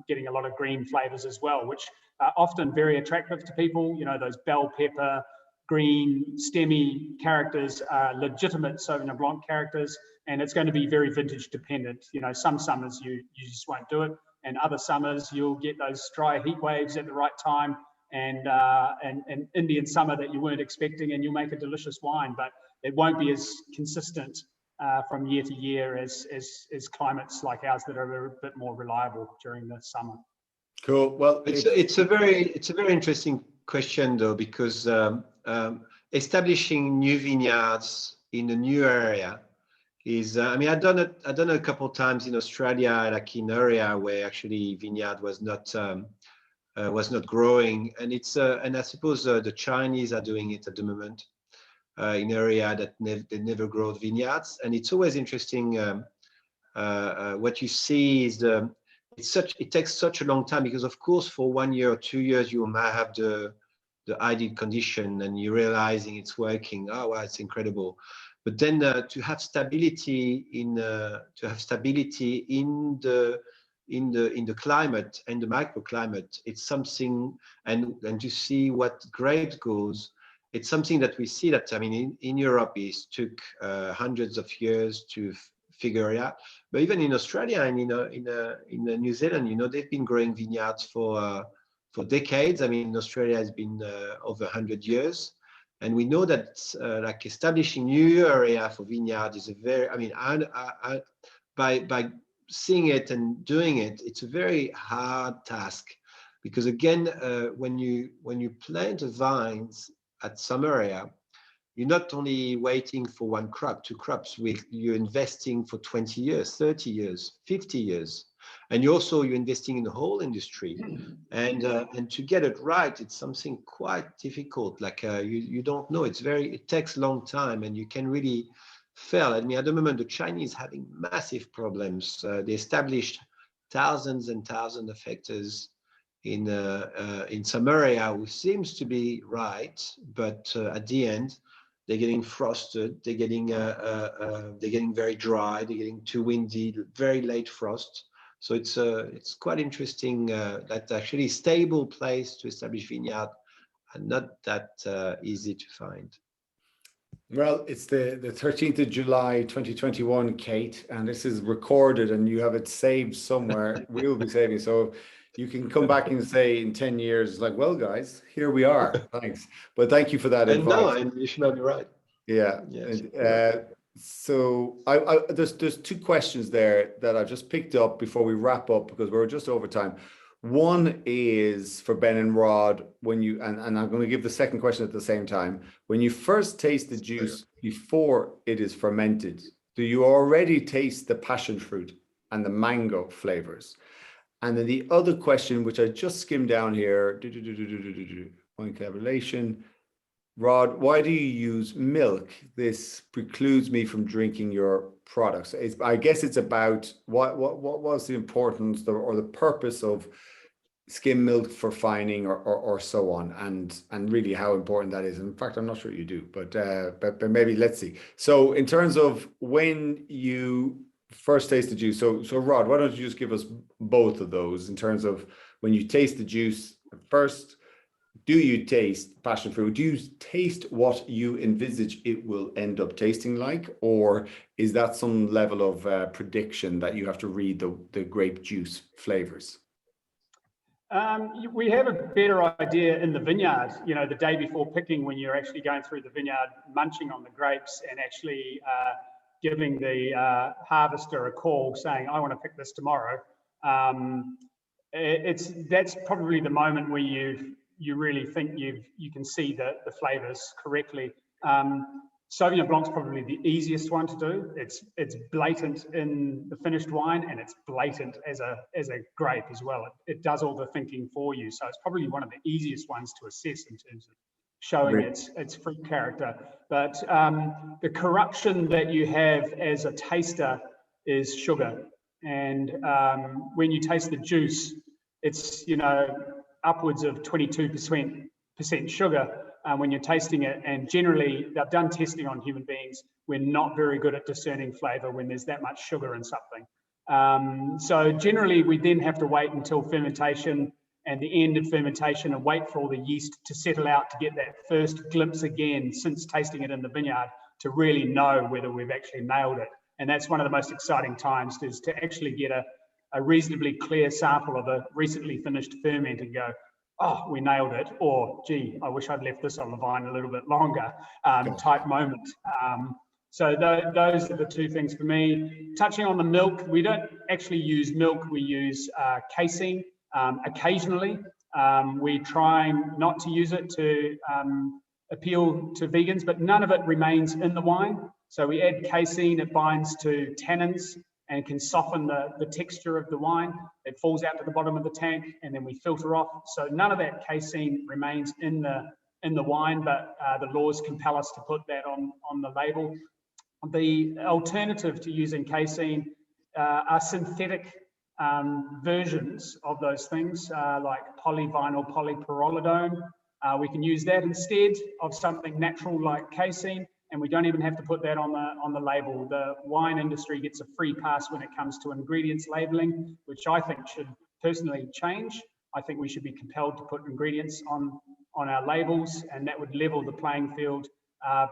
getting a lot of green flavors as well, which are often very attractive to people. Those bell pepper, green, stemmy characters are legitimate Sauvignon Blanc characters, and it's going to be very vintage dependent. Some summers you just won't do it, and other summers you'll get those dry heat waves at the right time, and an Indian summer that you weren't expecting, and you'll make a delicious wine. But it won't be as consistent from year to year as climates like ours that are a bit more reliable during the summer. Cool. Well, it's a very interesting question though, because establishing new vineyards in a new area is I've done it a couple of times in Australia, like in area where actually vineyard was not growing, and and I suppose the Chinese are doing it at the moment in area that they never grow vineyards. And it's always interesting what you see is it takes such a long time, because of course for 1 year or 2 years you might have the ideal condition and you're realizing it's working. Oh wow, it's incredible. But then to have stability in the climate and the microclimate, it's something, and to see what grapes goes, it's something that we see that in Europe it took hundreds of years to figure it out. But even in Australia and in New Zealand, they've been growing vineyards for decades. Australia has been over 100 years. And we know that like establishing new area for vineyard is a very, by seeing it and doing it, it's a very hard task, because again, when you plant the vines at some area, you're not only waiting for 1 crop, 2 crops, you're investing for 20 years, 30 years, 50 years. And you're investing in the whole industry, and to get it right, it's something quite difficult. Like you don't know. It takes a long time, and you can really fail. At the moment, the Chinese having massive problems. They established thousands and thousands of hectares in some area, which seems to be right, but at the end, they're getting frosted, they're getting very dry, they're getting too windy, very late frost. So it's quite interesting. That's actually a stable place to establish vineyard, and not that easy to find. Well, it's the 13th of July, 2021, Kate, and this is recorded and you have it saved somewhere. We'll be saving. So you can come back and say in 10 years, like, well, guys, here we are. Thanks. But thank you for that And no, advice. and you should not be right. Yeah. Yes. So there's two questions there that I just picked up before we wrap up because we're just over time. One is for Ben and Rod, when you, and I'm going to give the second question at the same time. When you first taste the juice before it is fermented, do you already taste the passion fruit and the mango flavors? And then the other question, which I just skimmed down here, point collaboration. Rod, why do you use milk? This precludes me from drinking your products. I guess it's about what was the importance or the purpose of skim milk for fining or so on, and really how important that is. In fact, I'm not sure you do, but maybe let's see. So in terms of when you first taste the juice, so Rod, why don't you just give us both of those in terms of when you taste the juice first. Do you taste passion fruit? Do you taste what you envisage it will end up tasting like? Or is that some level of prediction that you have to read the grape juice flavors? We have a better idea in the vineyard, the day before picking, when you're actually going through the vineyard, munching on the grapes and actually giving the harvester a call saying, I want to pick this tomorrow. That's probably the moment where you really think you can see the flavors correctly. Sauvignon Blanc's probably the easiest one to do. It's blatant in the finished wine, and it's blatant as a grape as well. It does all the thinking for you. So it's probably one of the easiest ones to assess in terms of showing its fruit character. But the corruption that you have as a taster is sugar. And when you taste the juice, it's upwards of 22% sugar when you're tasting it. And generally, they've done testing on human beings. We're not very good at discerning flavor when there's that much sugar in something. So generally, we then have to wait until fermentation and the end of fermentation and wait for all the yeast to settle out to get that first glimpse again since tasting it in the vineyard to really know whether we've actually nailed it. And that's one of the most exciting times, is to actually get a reasonably clear sample of a recently finished ferment and go, oh, we nailed it, or gee, I wish I'd left this on the vine a little bit longer, type moment. So those are the two things for me. Touching on the milk, we don't actually use milk, we use casein occasionally. We try not to use it to appeal to vegans, but none of it remains in the wine. So we add casein, it binds to tannins and can soften the texture of the wine. It falls out to the bottom of the tank and then we filter off. So none of that casein remains in the wine, but the laws compel us to put that on the label. The alternative to using casein are synthetic versions of those things, like polyvinyl polypyrrolidone. We can use that instead of something natural like casein, and we don't even have to put that on the label. The wine industry gets a free pass when it comes to ingredients labeling, which I think should personally change. I think we should be compelled to put ingredients on our labels, and that would level the playing field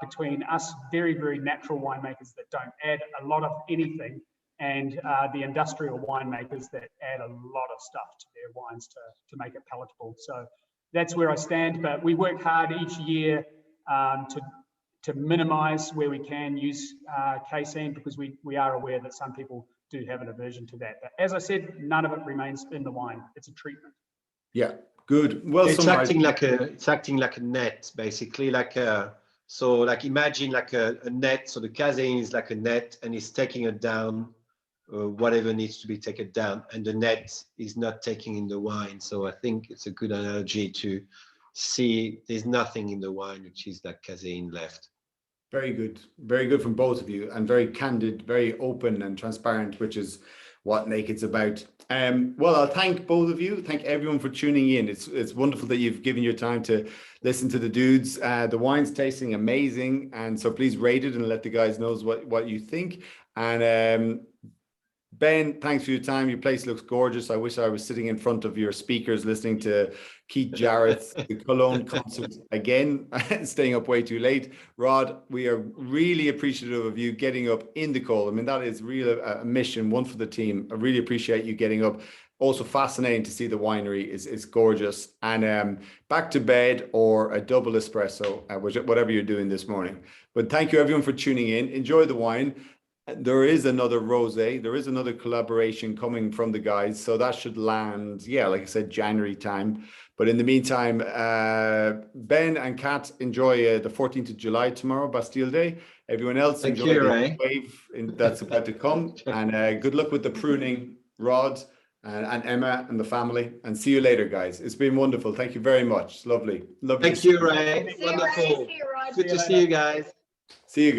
between us very, very natural winemakers that don't add a lot of anything, and the industrial winemakers that add a lot of stuff to their wines to make it palatable. So that's where I stand, but we work hard each year to minimize where we can use casein, because we are aware that some people do have an aversion to that. But as I said, none of it remains in the wine. It's a treatment. Yeah, good. Well, it's acting like a net, basically, so imagine like a net. So the casein is like a net, and it's taking it down, whatever needs to be taken down, and the net is not taking in the wine. So I think it's a good analogy to see there's nothing in the wine which is like casein left. Very good from both of you, and very candid, very open and transparent, which is what Naked's about. Well, I'll thank both of you. Thank everyone for tuning in. It's wonderful that you've given your time to listen to the dudes. The wine's tasting amazing, and so please rate it and let the guys know what you think. And Ben, thanks for your time. Your place looks gorgeous. I wish I was sitting in front of your speakers listening to Keith Jarrett's the Cologne concert again, staying up way too late. Rod, we are really appreciative of you getting up in the cold. I mean, that is really a mission, one for the team. I really appreciate you getting up. Also fascinating to see the winery. It's gorgeous. And back to bed or a double espresso, whatever you're doing this morning. But thank you everyone for tuning in. Enjoy the wine. There is another rosé. There is another collaboration coming from the guys. So that should land, yeah, like I said, January time. But in the meantime, Ben and Kat, enjoy the 14th of July tomorrow, Bastille Day. Everyone else, enjoy the wave that's about to come. And good luck with the pruning, Rod and Emma and the family. And see you later, guys. It's been wonderful. Thank you very much. Lovely. Thank you, Ray. Wonderful. Good to see you guys. See you guys.